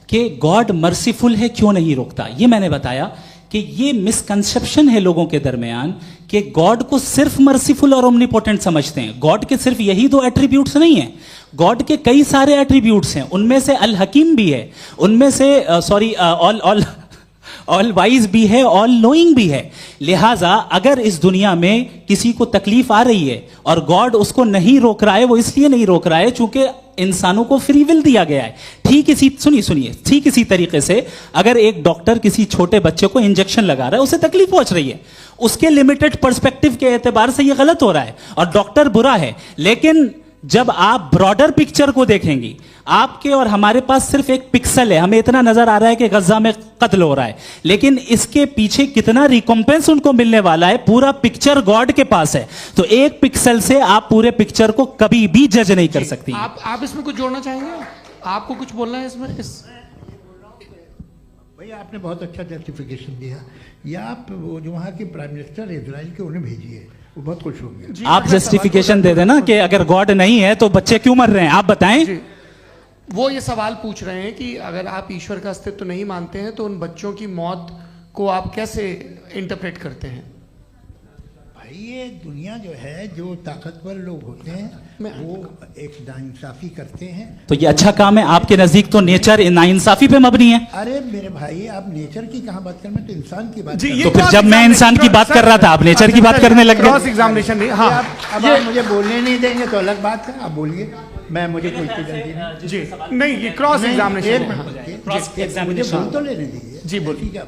कि गॉड मर्सीफुल है, क्यों नहीं रोकता? ये मैंने बताया कि ये मिसकंसेप्शन है लोगों के दरमियान कि गॉड को सिर्फ मर्सीफुल और ओमनीपोटेंट समझते हैं। गॉड के सिर्फ यही 2 एट्रीब्यूट्स नहीं हैं, गॉड के कई सारे एट्रीब्यूट्स हैं, उनमें से अल हकीम भी है, उनमें से ऑल वाइज भी है, ऑल नोइंग भी है। लिहाजा अगर इस दुनिया में किसी को तकलीफ आ रही है और गॉड उसको नहीं रोक रहा है, वो इसलिए नहीं रोक रहा है चूंकि इंसानों को फ्री विल दिया गया है। ठीक इसी तरीके से अगर एक डॉक्टर किसी छोटे बच्चे को इंजेक्शन लगा रहा है, उसे तकलीफ पहुंच रही है, उसके लिमिटेड पर्सपेक्टिव के एतबार से यह गलत हो रहा है और डॉक्टर बुरा है। लेकिन जब आप ब्रॉडर पिक्चर को देखेंगी, आपके और हमारे पास सिर्फ एक पिक्सल है, हमें इतना नजर आ रहा है कि गजा में कत्ल हो रहा है, लेकिन इसके पीछे कितना रिकॉम्पेंस उनको मिलने वाला है, पूरा पिक्चर गॉड के पास है। तो एक पिक्सल से आप पूरे पिक्चर को कभी भी जज नहीं कर सकती। आप इसमें कुछ जोड़ना चाहेंगे? आपको कुछ बोलना है इसमें? भैया आपने बहुत अच्छा जस्टिफिकेशन दिया। या आप वो जो वहाँ के प्राइम मिनिस्टर इजराइल के उन्हें भेजिए, वो बहुत खुश होंगे। आप जस्टिफिकेशन दे देना कि अगर गॉड नहीं है तो बच्चे क्यों मर रहे हैं, आप बताएं। वो ये सवाल पूछ रहे हैं कि अगर आप ईश्वर का अस्तित्व नहीं मानते हैं तो उन बच्चों की मौत को आप कैसे इंटरप्रेट करते हैं? भाई ये दुनिया जो है, जो ताकतवर लोग होते हैं वो एक नाइंसाफी करते हैं। तो ये अच्छा काम है आपके नजदीक, तो नेचर नाइंसाफी पे मबनी है। अरे मेरे भाई, आप नेचर की कहाँ बात कर रहे हैं, तो इंसान की बात। तो फिर जब मैं इंसान की बात कर रहा था, आप नेचर की बात करने लग गए। क्रॉस एग्जामिनेशन नहीं। हाँ, अब आप मुझे बोलने नहीं देंगे तो अलग बात है, आप बोलिए, मैं मुझे कोई जल्दी नहीं। जी नहीं, ये क्रॉस एग्जामिनेशन। मुझे बोल तो लेने दीजिए। जी बोलिए। क्या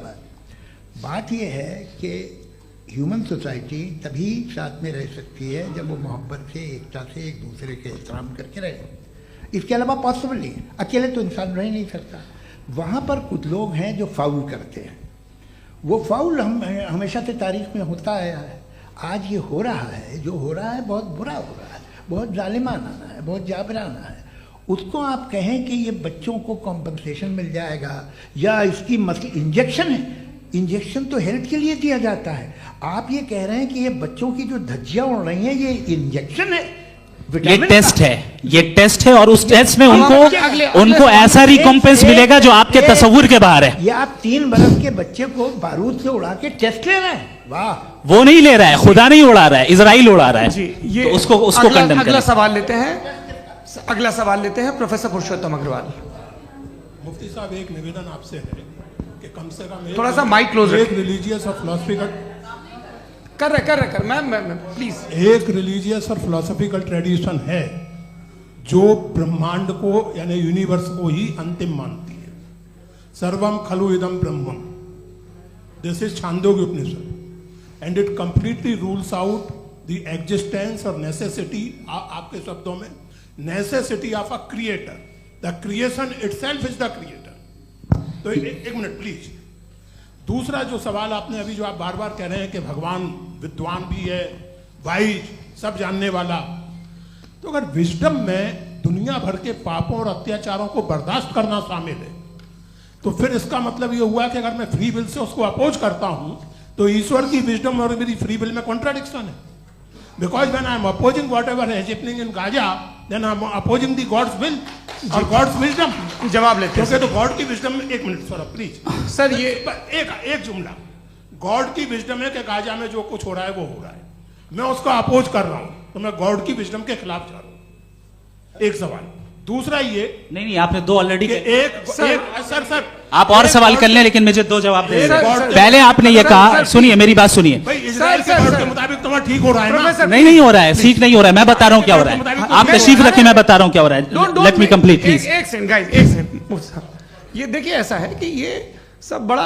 बात ये है कि ह्यूमन सोसाइटी तभी साथ में रह सकती है जब वो मोहब्बत से, एकता से, एक दूसरे के एहतराम करके रहे। इसके अलावा पॉसिबल नहीं है, अकेले तो इंसान रह नहीं सकता। वहाँ पर कुछ लोग हैं जो फाउल करते हैं। वो फाउल हमेशा से तारीख में होता आया है। आज ये हो रहा है, जो हो रहा है बहुत बुरा हो रहा है, बहुत जालिमाना है, बहुत जाबराना है। उसको आप कहें कि ये बच्चों को कॉम्पनसेशन मिल जाएगा या इसकी इंजेक्शन है, इंजेक्शन तो हेल्थ के लिए दिया जाता है। आप ये कह रहे हैं कि ये बच्चों की जो धज्जियां उड़ रही हैं ये इंजेक्शन है, ये टेस्ट है, ये टेस्ट है और उस टेस्ट में उनको ऐसा रिकॉम्पेंस मिलेगा जो आपके तस्वुर के बाहर है। ये आप 3 बरस के बच्चे को बारूद से उड़ा के टेस्ट ले रहे हैं। वाह, वो नहीं ले रहा है, खुदा नहीं उड़ा रहा है, इजराइल उड़ा रहा है। जी, ये तो उसको कंडेम अगला सवाल लेते हैं प्रोफेसर पुरुषोत्तम अग्रवाल। मुफ्ती साहब, एक निवेदन आपसे है कि कम से कम थोड़ा सा माइक क्लोज एक रिलीजियस और फिलोसफिकल कर मैं प्लीज। एक रिलीजियस और फिलोसफिकल ट्रेडिशन है जो ब्रह्मांड को यानी यूनिवर्स को ही अंतिम मानती है। सर्वम खलु इदम ब्रह्मम, this is Chandogya Upanishad and it completely rules out the existence or necessity, आपके शब्दों में necessity of a creator. The creation itself is the creator. तो एक मिनट प्लीज। दूसरा जो सवाल आपने अभी, जो आप बार बार कह रहे हैं कि भगवान विद्वान भी है, वाइज, सब जानने वाला, तो अगर विजडम में दुनिया भर के पापों और अत्याचारों को बर्दाश्त करना शामिल है, तो फिर इसका मतलब ये हुआ कि अगर मैं फ्री विल से उसको अपोज करता हूं तो ईश्वर की विजडम और मेरी फ्री विल में कॉन्ट्राडिक्शन है। Because when I am opposing whatever is happening in Gaza, then I am opposing the God's will or God's wisdom. जवाब लेते हैं। क्योंकि तो गॉड की विजडम में, एक मिनट सर प्लीज सर, ये एक जुमला, गॉड की विजडम है कि गाजा में जो कुछ हो रहा है वो हो रहा है, मैं उसको अपोज कर रहा हूं, तो मैं गॉड की विजडम के खिलाफ जा रहा हूं। एक सवाल। दूसरा ये नहीं, आपने 2 ऑलरेडी। सर आप और सवाल कर लें, लेकिन मुझे 2 जवाब दे। पहले आपने ये कहा, सुनिए मेरी बात सुनिए। इजराइल के गॉड के मुताबिक तुम्हारा ठीक हो रहा है ना? नहीं हो रहा है, ठीक नहीं हो रहा है। मैं बता रहा हूँ क्या हो रहा है, आप तशरीफ रखें, मैं बता रहा हूँ क्या हो रहा है। Late me complete please. एक सेकंड गाइस, एक सेकंड। ये देखिए, ऐसा है कि ये सब बड़ा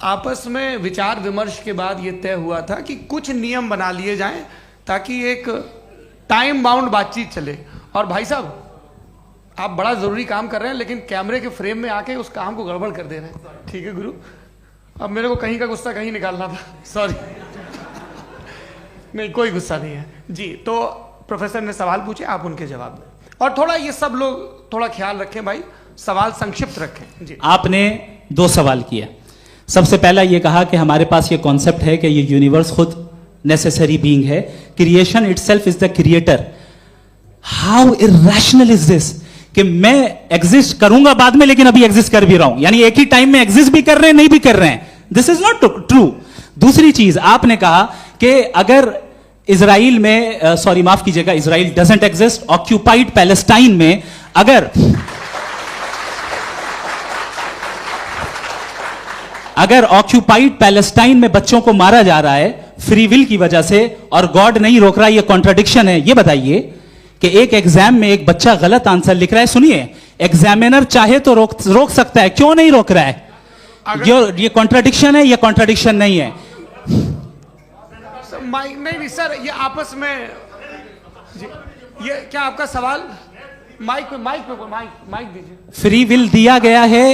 आपस में विचार विमर्श के बाद ये तय हुआ था कि कुछ नियम बना लिए जाएं ताकि एक टाइम बाउंड बातचीत चले। और भाई साहब, आप बड़ा जरूरी काम कर रहे हैं लेकिन कैमरे के फ्रेम में आके उस काम को गड़बड़ कर दे रहे हैं। ठीक है गुरु, अब मेरे को कहीं का गुस्सा कहीं निकालना था, सॉरी। नहीं, कोई गुस्सा नहीं है जी। तो प्रोफेसर ने सवाल पूछे, आप उनके जवाब दें और थोड़ा ये सब लोग थोड़ा ख्याल रखें भाई, सवाल संक्षिप्त रखें जी। आपने 2 सवाल किया। सबसे पहला ये कहा कि हमारे पास ये कॉन्सेप्ट है कि ये यूनिवर्स खुद नेसेसरी बीइंग है, creation itself is the creator. How irrational is this कि मैं एग्जिस्ट करूंगा बाद में, लेकिन अभी एग्जिस्ट कर भी रहा हूं, यानी एक ही टाइम में एग्जिस्ट भी कर रहे हैं, नहीं भी कर रहे हैं। This is not true. दूसरी चीज, आपने कहा कि अगर इजराइल में, सॉरी माफ कीजिएगा, Israel doesn't exist, occupied Palestine में अगर ऑक्यूपाइड पैलेस्टाइन में बच्चों को मारा जा रहा है फ्री विल की वजह से और गॉड नहीं रोक रहा, ये कॉन्ट्राडिक्शन है। ये बताइए कि एक एग्जाम में एक बच्चा गलत आंसर लिख रहा है, सुनिए, एग्जामिनर चाहे तो रोक सकता है, क्यों नहीं रोक रहा है? ये कॉन्ट्राडिक्शन है या कॉन्ट्राडिक्शन नहीं है? माइक नहीं सर, ये आपस में जी, ये क्या आपका सवाल? माइक दीजिए। फ्री विल दिया गया है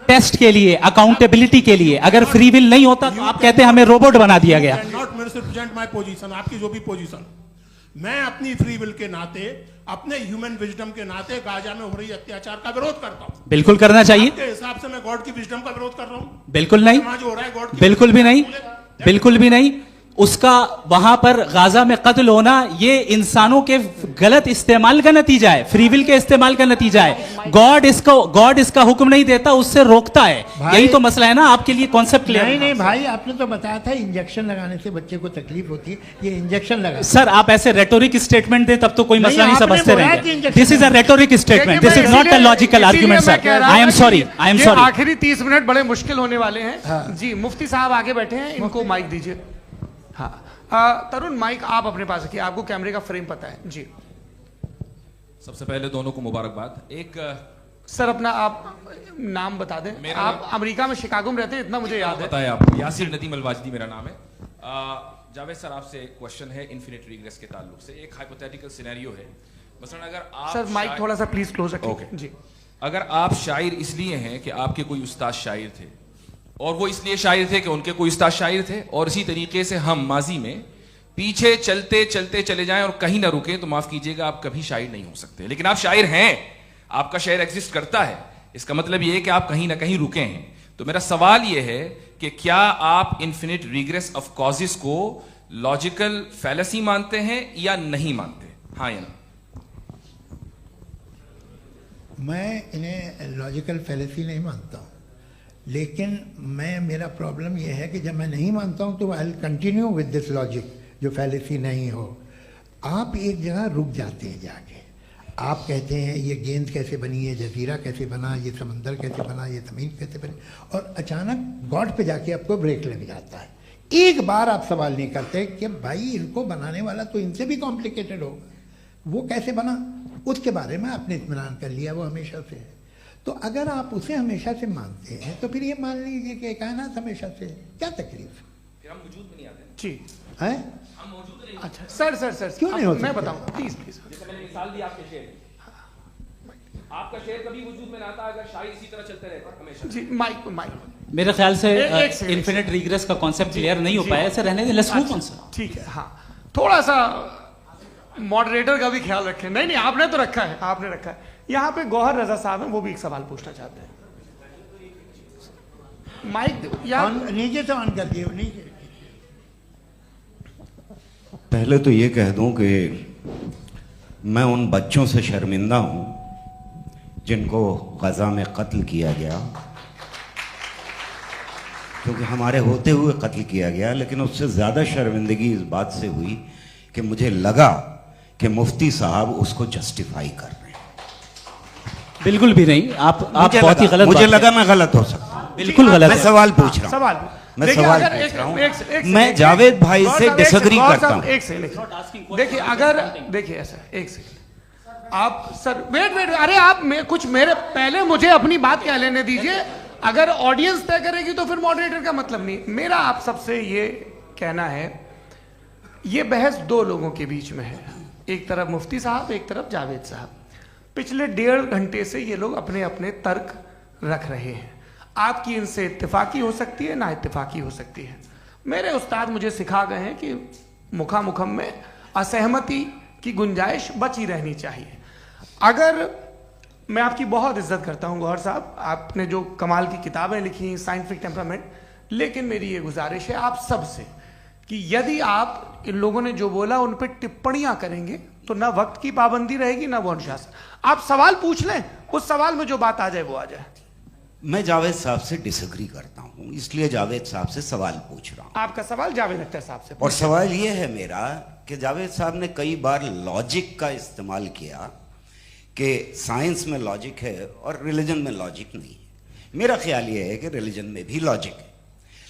टेस्ट के लिए, अकाउंटेबिलिटी के लिए। अगर फ्री विल नहीं होता तो आप कहते हैं हमें रोबोट बना दिया गया। नॉट मिसरिप्रेजेंट माय पोजीशन, आपकी जो भी पोजीशन, मैं अपनी फ्री विल के नाते, अपने ह्यूमन विजडम के नाते गाजा में हो रही अत्याचार का विरोध करता हूं। बिल्कुल करना चाहिए। आपके हिसाब से मैं गॉड की विजडम का विरोध कर रहा हूं? बिल्कुल नहीं, समाज हो रहा है गॉड की, बिल्कुल भी नहीं, बिल्कुल भी नहीं। उसका वहां पर गाजा में कत्ल होना ये इंसानों के गलत इस्तेमाल का नतीजा है, फ्री विल के इस्तेमाल का नतीजा है। गॉड इसका हुक्म नहीं देता, उससे रोकता है। यही तो मसला है ना, आपके लिए कॉन्सेप्ट क्लियर? नहीं भाई, आपने तो बताया था इंजेक्शन लगाने से बच्चे को तकलीफ होती है, ये इंजेक्शन लगा। सर आप ऐसे रेटोरिक स्टेटमेंट दे तब तो कोई मसला नहीं आपने समझते बोला कि रहेंगे। Injection this is a rhetoric statement, this is not a logical argument sir. I am sorry, I am sorry. आखिरी 30 मिनट बड़े मुश्किल होने वाले हैं। जी मुफ्ती साहब आगे बैठे हैं, इनको माइक दीजिए। हाँ तरुण, माइक आप अपने पास रखिए, आपको कैमरे का फ्रेम पता है जी। सबसे पहले दोनों को मुबारकबाद। एक सर अपना आप नाम बता दें। आप अमेरिका में शिकागो में रहते हैं, इतना मुझे याद है। बताया आपको, यासिर नदीम अलवाजदी मेरा नाम है। जावेद सर, आपसे एक क्वेश्चन है इन्फिनिट रिग्रेस के ताल्लुक से। एक हाइपोथेटिकल सिनेरियो है, मसलन अगर आप सर माइक थोड़ा सा प्लीज क्लोज रखिए। ओके जी, अगर आप शायर इसलिए हैं कि आपके कोई उस्ताद शायर थे, और वो इसलिए शायर थे कि उनके कोई उस्ताद शायर थे, और इसी तरीके से हम माजी में पीछे चलते चलते चले जाएं और कहीं ना रुके, तो माफ कीजिएगा आप कभी शायर नहीं हो सकते। लेकिन आप शायर हैं, आपका शायर एग्जिस्ट करता है, इसका मतलब ये है कि आप कहीं ना कहीं रुके हैं। तो मेरा सवाल ये है कि क्या आप इन्फिनिट रिग्रेस ऑफ कॉजेस को लॉजिकल फैलेसी मानते हैं या नहीं मानते? हाँ या ना? मैं इन्हें लॉजिकल फैलेसी नहीं मानता हूँ, लेकिन मेरा प्रॉब्लम यह है कि जब मैं नहीं मानता हूँ तो I will continue with this logic जो फैलेसी नहीं हो। आप एक जगह रुक जाते हैं जाके, आप कहते हैं ये गेंद कैसे बनी, ये जजीरा कैसे बना, ये समंदर कैसे बना, ये ज़मीन कैसे बनी, और अचानक गॉड पे जाके आपको ब्रेक लग जाता है। एक बार आप सवाल नहीं करते कि भाई इनको बनाने वाला तो इनसे भी कॉम्प्लिकेटेड होगा, वो कैसे बना, उसके बारे में आपने इत्मीनान कर लिया, वो हमेशा से है। तो अगर आप उसे हमेशा से मानते हैं तो फिर ये मान लीजिए कि कायनात हमेशा से है, क्या तकलीफ? फिर हम वजूद में नहीं आते जी है? हम मौजूद नहीं। अच्छा सर क्यों नहीं हो मैं सकता? बताऊं प्लीज। जैसे मैंने मिसाल दी आपके शेर की, आपका शेर कभी वजूद में ना आता अगर शायर इसी तरह चलते रहते हमेशा। जी माइक मेरे ख्याल से एक सेकंड। इन्फिनिट रिग्रेस का कॉन्सेप्ट क्लियर नहीं हो पाया, ऐसे रहने दें, लेट्स मूव ऑन सर। ठीक है। हाँ थोड़ा सा मॉडरेटर का भी ख्याल रखें। नहीं आपने तो रखा है, आपने रखा है। यहाँ पे गौहर रजा साहब हैं, वो भी एक सवाल पूछना चाहते हैं। माइक नीचे से ऑन कर दिए नीचे। पहले तो ये कह दूं कि मैं उन बच्चों से शर्मिंदा हूं जिनको गजा में कत्ल किया गया, क्योंकि हमारे होते हुए कत्ल किया गया। लेकिन उससे ज़्यादा शर्मिंदगी इस बात से हुई कि मुझे लगा कि मुफ्ती साहब उसको जस्टिफाई कर रहे हैं। बिल्कुल भी नहीं, आप बहुत ही गलत। मुझे लगा मैं गलत हो सकता हूं। बिल्कुल गलत मैं है। सवाल पूछ रहा हूं, सवाल मैं देखिए, सवाल अगर पूछ रहा हूं। एक मैं जावेद भाई से डिसएग्री करता हूं। एक सेकंड देखिए, अगर देखिए ऐसा एक सेकंड आप सर वेट अरे आप कुछ मेरे पहले मुझे अपनी बात कह लेने दीजिए। अगर ऑडियंस तय करेगी तो फिर मॉडरेटर का मतलब नहीं। मेरा आप सबसे ये कहना है, ये बहस दो लोगों के बीच में है, एक तरफ मुफ्ती साहब, एक तरफ जावेद साहब। पिछले 1.5 घंटे से ये लोग अपने अपने तर्क रख रहे हैं। आपकी इनसे इत्तेफाकी हो सकती है, ना इत्तेफाकी हो सकती है। मेरे उस्ताद मुझे सिखा गए हैं कि मुखामुखम में असहमति की गुंजाइश बची रहनी चाहिए। अगर मैं आपकी बहुत इज्जत करता हूं गौहर साहब, आपने जो कमाल की किताबें लिखी, साइंटिफिक टेम्परामेंट, लेकिन मेरी ये गुजारिश है आप सबसे कि यदि आप इन लोगों ने जो बोला उन पर टिप्पणियां करेंगे तो ना वक्त की पाबंदी रहेगी, ना वो अनुशासन। आप सवाल पूछ लें, उस सवाल में जो बात आ जाए वो आ जाए। मैं जावेद साहब से डिसएग्री करता हूं, इसलिए जावेद साहब से सवाल पूछ रहा हूं। आपका सवाल जावेद अख्तर साहब से। और सवाल यह है मेरा कि जावेद साहब ने कई बार लॉजिक का इस्तेमाल किया कि साइंस में लॉजिक है और रिलीजन में लॉजिक नहीं है। मेरा ख्याल यह है कि रिलीजन में भी लॉजिक है,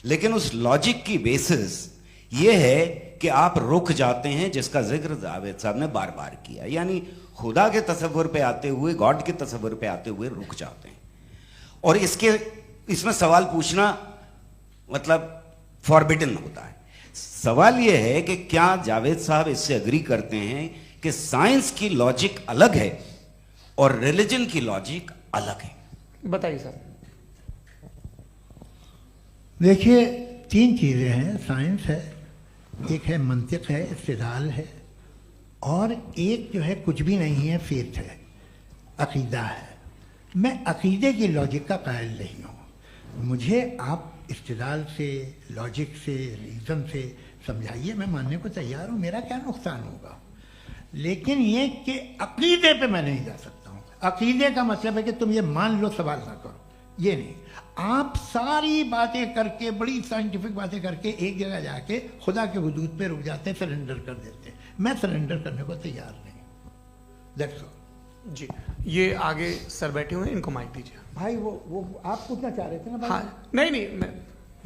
लेकिन उस लॉजिक की बेसिस ये है कि आप रुक जाते हैं, जिसका जिक्र जावेद साहब ने बार बार किया। यानी खुदा के तसव्वुर पे आते हुए, गॉड के तसव्वुर पे आते हुए रुक जाते हैं। और इसमें सवाल पूछना मतलब फॉरबिडन होता है। सवाल यह है कि क्या जावेद साहब इससे एग्री करते हैं कि साइंस की लॉजिक अलग है और रिलीजन की लॉजिक अलग है? बताइए सर। देखिए, तीन चीज़ें हैं। साइंस है, एक है मंतिक है, इस्तिदलाल है, और एक जो है कुछ भी नहीं है, फेथ है, अकीदा है। मैं अकीदे की लॉजिक का कायल नहीं हूँ। मुझे आप इस्तिदलाल से, लॉजिक से, रीज़न से समझाइए, मैं मानने को तैयार हूँ, मेरा क्या नुकसान होगा। लेकिन ये कि अकीदे पे मैं नहीं जा सकता हूँ। अकीदे का मतलब है कि तुम ये मान लो, सवाल ना करो, ये नहीं। आप सारी बातें करके, बड़ी साइंटिफिक बातें करके एक जगह जाके खुदा के हुदूद पे रुक जाते हैं, सरेंडर कर देते हैं। मैं सरेंडर करने को तैयार नहीं। That's all. जी, ये आगे सर बैठे हुए हैं, इनको माइक दीजिए। भाई वो आप पूछना चाह रहे थे ना भाई? हाँ, नहीं मैं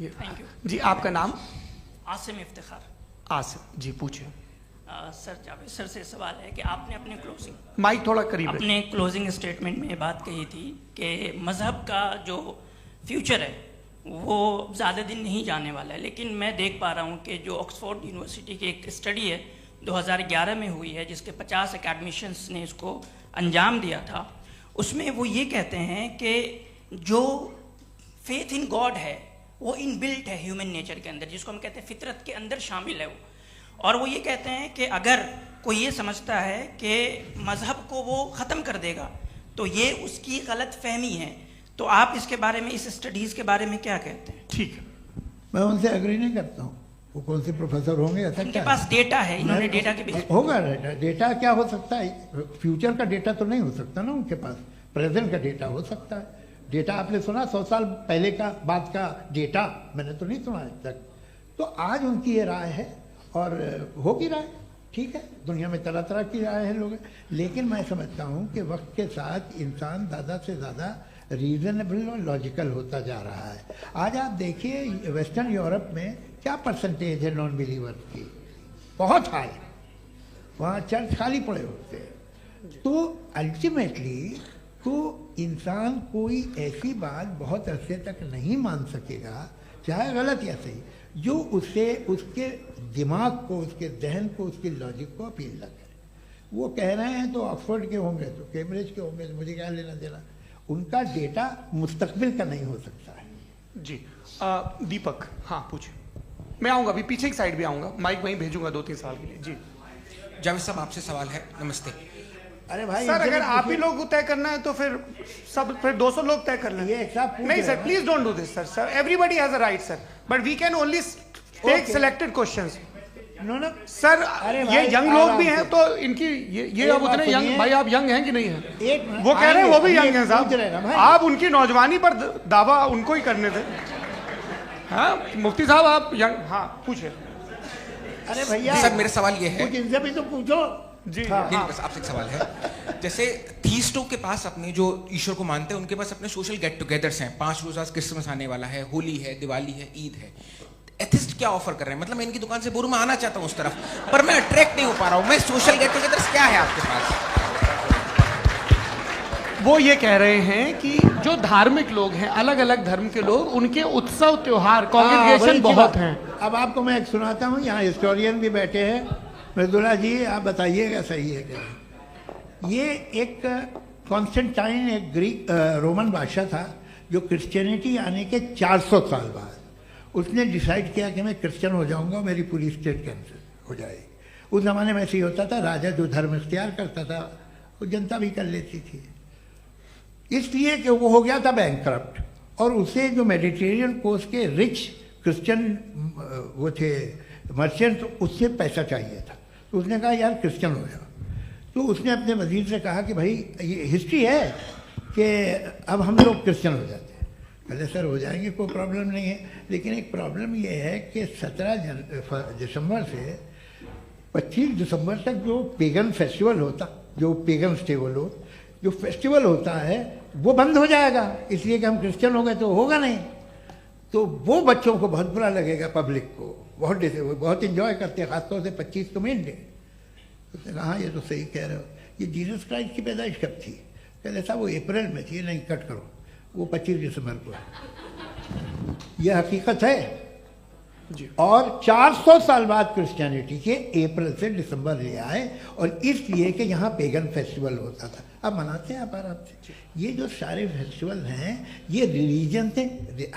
ये थैंक यू जी। आपका नाम? आसिम इफ्तिखार। आसिफ जी, पूछिए। सर, जावेद सर से सवाल है कि आपने अपने माइक थोड़ा करीब है। अपने क्लोजिंग स्टेटमेंट में ये बात कही थी कि मज़हब का जो फ्यूचर है वो ज़्यादा दिन नहीं जाने वाला है, लेकिन मैं देख पा रहा हूँ कि जो ऑक्सफोर्ड यूनिवर्सिटी की एक स्टडी है 2011 में हुई है, जिसके 50 एकेडमिशियंस ने इसको अंजाम दिया था, उसमें वो ये कहते हैं कि जो फेथ इन गॉड है वो इनबिल्ट है ह्यूमन नेचर के अंदर, जिसको हम कहते हैं फितरत के अंदर शामिल है वो। और वो ये कहते हैं कि अगर कोई ये समझता है कि मज़हब को वो ख़त्म कर देगा तो ये उसकी गलत फहमी है। तो आप इसके बारे में, इस स्टडीज़ के बारे में क्या कहते हैं? ठीक है, मैं उनसे एग्री नहीं करता हूँ। वो कौन से प्रोफेसर होंगे? ऐसा उनके क्या पास डेटा है, इन्होंने डेटा के बेस होगा। डेटा क्या हो सकता है? फ्यूचर का डेटा तो नहीं हो सकता ना उनके पास। प्रेजेंट का डेटा हो सकता है। डेटा आपने सुना 100 साल पहले का बाद का डेटा? मैंने तो नहीं सुना आज तक। तो आज उनकी ये राय है और होगी राय, ठीक है। दुनिया में तरह तरह की राय है लोग, लेकिन मैं समझता हूँ कि वक्त के साथ इंसान ज़्यादा से ज़्यादा रीजनेबल और लॉजिकल होता जा रहा है। आज आप देखिए वेस्टर्न यूरोप में क्या परसेंटेज है नॉन बिलीवर्स की, बहुत हाई। वहाँ चर्च खाली पड़े होते हैं। तो अल्टीमेटली तो इंसान कोई ऐसी बात बहुत अरसे तक नहीं मान सकेगा, चाहे गलत या सही, जो उससे उसके दिमाग को, उसके जहन को, उसकी लॉजिक को अपील न करे। वो कह रहे हैं तो ऑक्सफोर्ड के होंगे तो कैम्ब्रिज के होंगे, तो मुझे क्या लेना देना। उनका डेटा मुस्तकबिल का नहीं हो सकता है। जी। दीपक, हाँ पूछिए। मैं आऊँगा, अभी पीछे की साइड भी आऊँगा, माइक वहीं भेजूंगा 2-3 साल के लिए। जी जावेद साहब, आपसे सवाल है। नमस्ते। अरे भाई सर, अगर आप ही लोग को तय करना है तो फिर 200 लोग तय कर लें। ये एक साथ पूछ नहीं रहे सर, हैं। Please don't do this sir. Everybody has a right sir, but we can only take Okay. Selected questions. No sir, अरे ये भाई, यंग लोग भी आराम हैं से। तो इनकी ये एक अब बात उतने यंग, सुनिए। भाई आप यंग हैं कि नहीं हैं? एक मिनट, वो कह रहे हैं वो भी आएंगे, यंग हैं पूछ रहे हैं ना साहब। भाई। आप उनकी नौजवानी पर दावा उनको ही करने थे। हाँ मुफ्ती साहब, आप यंग, हाँ पूछिए। अरे भैया सर, मेरा सवाल ये है। कुछ इनसे भी तो पूछो। जी हाँ। नहीं, बस आपसे एक सवाल है। जैसे थीस्टों के पास अपने जो ईश्वर को मानते हैं उनके पास अपने सोशल गेट टुगेदर्स हैं। 5 रोज़ आज क्रिसमस आने वाला है, होली है, दिवाली है, ईद है। एथिस्ट क्या ऑफर कर रहे हैं? मतलब मैं इनकी दुकान से बोलूं, मैं आना चाहता हूं उस तरफ, पर मैं अट्रैक्ट नहीं हो पा रहा हूं। मैं सोशल गेट टुगेदर्स क्या है आपके पास? वो ये कह रहे हैं कि जो धार्मिक लोग हैं, अलग अलग धर्म के लोग, उनके उत्सव त्योहार, हाँ, कॉन्ग्रेगेशन बड़ी अच्छी बहुत बात। हैं। अब आपको मैं एक सुनाता हूँ, यहाँ हिस्टोरियन भी बैठे हैं। मृदुला जी, आप बताइएगा सही है क्या? ये एक कॉन्स्टेंटाइन, एक ग्रीक रोमन बादशाह था जो क्रिश्चियनिटी आने के 400 साल बाद उसने डिसाइड किया कि मैं क्रिश्चियन हो जाऊंगा, मेरी पूरी स्टेट कैंसिल हो जाएगी। उस ज़माने में ऐसे ही होता था, राजा जो धर्म इख्तियार करता था वो जनता भी कर लेती थी। इसलिए कि वो हो गया था बैंकक्रप्ट, और उसे जो मेडिटेरियन कोस्ट के रिच क्रिश्चियन वो थे मर्चेंट, उससे पैसा चाहिए था। तो उसने कहा यार क्रिश्चियन हो जाओ। तो उसने अपने वजीर से कहा कि भाई ये हिस्ट्री है कि अब हम लोग क्रिश्चियन हो जाते हैं। पहले सर हो जाएंगे, कोई प्रॉब्लम नहीं है, लेकिन एक प्रॉब्लम ये है कि 17 दिसंबर से 25 दिसंबर तक जो पेगन फेस्टिवल होता, जो पेगन्स थे वो लोग, जो फेस्टिवल होता है वो बंद हो जाएगा, इसलिए कि हम क्रिश्चियन हो गए तो होगा नहीं। तो वो बच्चों को बहुत बुरा लगेगा, पब्लिक को बहुत इन्जॉय करते हैं, खासतौर से 25 को मेन डे। उसने कहा हाँ ये तो सही कह रहे हो। कि जीसस क्राइस्ट की पैदाइश कब थी? कहते साहब वो अप्रैल में थी। नहीं, कट करो, वो 25 दिसंबर को है। यह हकीकत है। और 400 साल बाद क्रिश्चियनिटी के अप्रैल से दिसंबर ले आए, और इसलिए कि यहाँ पेगन फेस्टिवल होता था। अब मनाते हैं आप आराम से। ये जो सारे फेस्टिवल हैं ये रिलीजन से,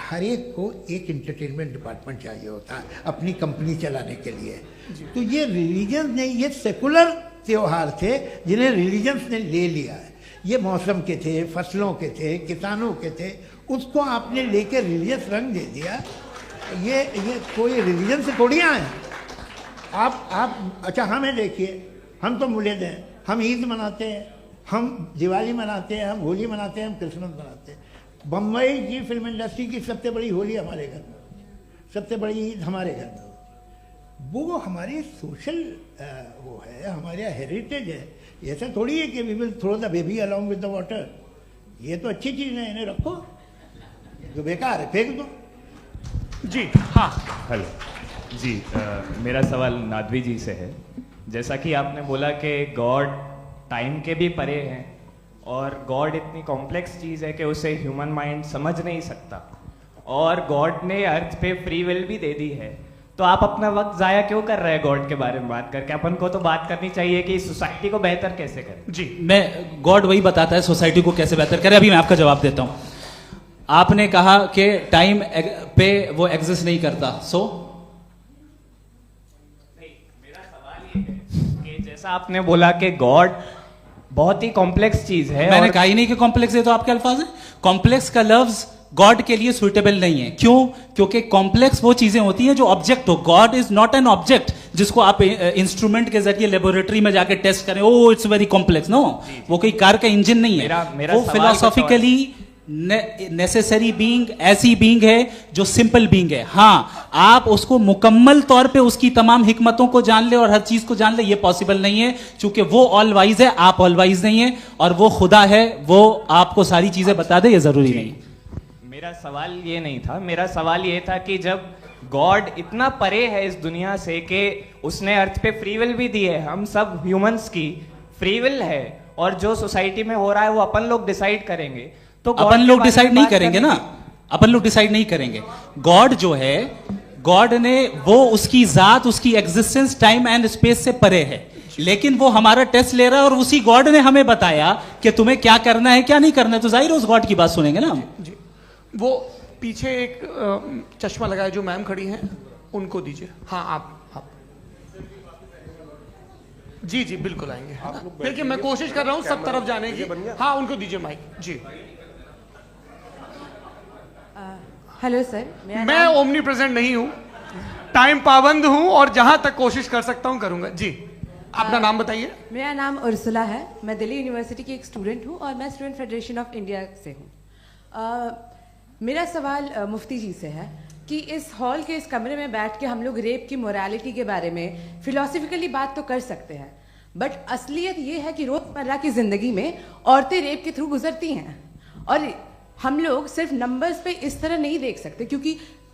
हर एक को एक इंटरटेनमेंट डिपार्टमेंट चाहिए होता है अपनी कंपनी चलाने के लिए। तो ये रिलीजन ने, ये सेकुलर त्योहार थे जिन्हें रिलीजन्स ने ले लिया है। ये मौसम के थे, फसलों के थे, किसानों के थे, उसको आपने लेके रिलीजियस रंग दे दिया। ये कोई रिलीजन से थोड़ी आए हैं आप। अच्छा, हमें देखिए, हम तो मुल्द हैं, हम ईद मनाते हैं, हम दिवाली मनाते हैं, हम होली मनाते हैं, हम क्रिसमस मनाते हैं। बम्बई की फिल्म इंडस्ट्री की सबसे बड़ी होली हमारे घर में, सबसे बड़ी ईद हमारे घर में। वो हमारी सोशल वो है, हमारा हेरिटेज है। ऐसा थोड़ी है कि we will throw the baby along with the water. ये तो अच्छी चीज़ है, इन्हें रखो, जो बेकार है फेंक दो। जी हाँ, हेलो जी, मेरा सवाल नादवी जी से है। जैसा कि आपने बोला कि गॉड टाइम के भी परे हैं और गॉड इतनी कॉम्प्लेक्स चीज़ है कि उसे ह्यूमन माइंड समझ नहीं सकता, और गॉड ने अर्थ पे फ्री विल भी दे दी है, तो आप अपना वक्त ज़ाया क्यों कर रहे हैं गॉड के बारे में बात करके? अपन को तो बात करनी चाहिए कि सोसाइटी को बेहतर कैसे करें। जी, मैं गॉड वही बताता है सोसाइटी को कैसे बेहतर करे। अभी मैं आपका जवाब देता हूँ। आपने कहा कि टाइम पे वो एग्जिस्ट नहीं करता, सो मेरा सवाल ये है कि जैसा आपने बोला कि गॉड बहुत ही कॉम्प्लेक्स चीज है। मैंने कहा ही नहीं कि कॉम्प्लेक्स है, तो आपके अल्फाज हैं। कॉम्प्लेक्स का लफ्ज गॉड के लिए सुइटेबल नहीं है। क्यों? क्योंकि कॉम्प्लेक्स वो चीजें होती हैं जो ऑब्जेक्ट हो। God is not an object जिसको आप इंस्ट्रूमेंट के जरिए लेबोरेटरी में जाके टेस्ट करें, oh it's very complex. No, वो कोई कार का इंजन नहीं है। वो फिलोसॉफिकली नेसेसरी बीइंग ऐसी बीइंग है जो सिंपल बीइंग है। हाँ, आप उसको मुकम्मल तौर पे उसकी तमाम हिकमतों को जान ले और हर चीज को जान ले, ये पॉसिबल नहीं है, क्योंकि वो ऑल वाइज है, आप ऑल वाइज नहीं है, और वो खुदा है, वो आपको सारी चीजें बता दे, ये जरूरी नहीं। मेरा सवाल ये नहीं था। मेरा सवाल ये था कि जब गॉड इतना परे है इस दुनिया से कि उसने अर्थ पे फ्री विल भी दी है, हम सब ह्यूमंस की फ्री विल है, और जो सोसाइटी में हो रहा है वो अपन लोग डिसाइड करेंगे, तो अपन लोग डिसाइड नहीं करेंगे ना, अपन लोग डिसाइड नहीं करेंगे। गॉड जो है, गॉड ने वो उसकी जात, उसकी एग्जिस्टेंस टाइम एंड स्पेस से परे है, लेकिन वो हमारा टेस्ट ले रहा है और उसी गॉड ने हमें बताया कि तुम्हें क्या करना है क्या नहीं करना है, तो जाहिर है उस गॉड की बात सुनेंगे ना हम। जी, वो पीछे एक चश्मा लगाए जो मैम खड़ी हैं, उनको दीजिए। हाँ, आप जी जी बिल्कुल आएंगे। देखिए, मैं कोशिश कर रहा हूँ सब तरफ जाने की। हाँ, उनको दीजिए माइक। जी, हेलो सर, मैं ओमनी प्रेजेंट नहीं हूँ, टाइम पाबंद हूँ, और जहां तक कोशिश कर सकता हूँ करूंगा। जी, अपना नाम बताइए। मेरा नाम उर्सुला है, मैं दिल्ली यूनिवर्सिटी की एक स्टूडेंट हूँ और मैं स्टूडेंट फेडरेशन ऑफ इंडिया से हूँ। मेरा सवाल मुफ्ती जी से है कि इस हॉल के इस कमरे में बैठ के हम लोग रेप की मोरालिटी के बारे में फिलोसफिकली बात तो कर सकते हैं, बट असलियत ये है कि रोजमर्रा की जिंदगी में औरतें रेप के थ्रू गुजरती हैं, और हम लोग सिर्फ नंबर्स पे इस तरह नहीं देख सकते, क्योंकि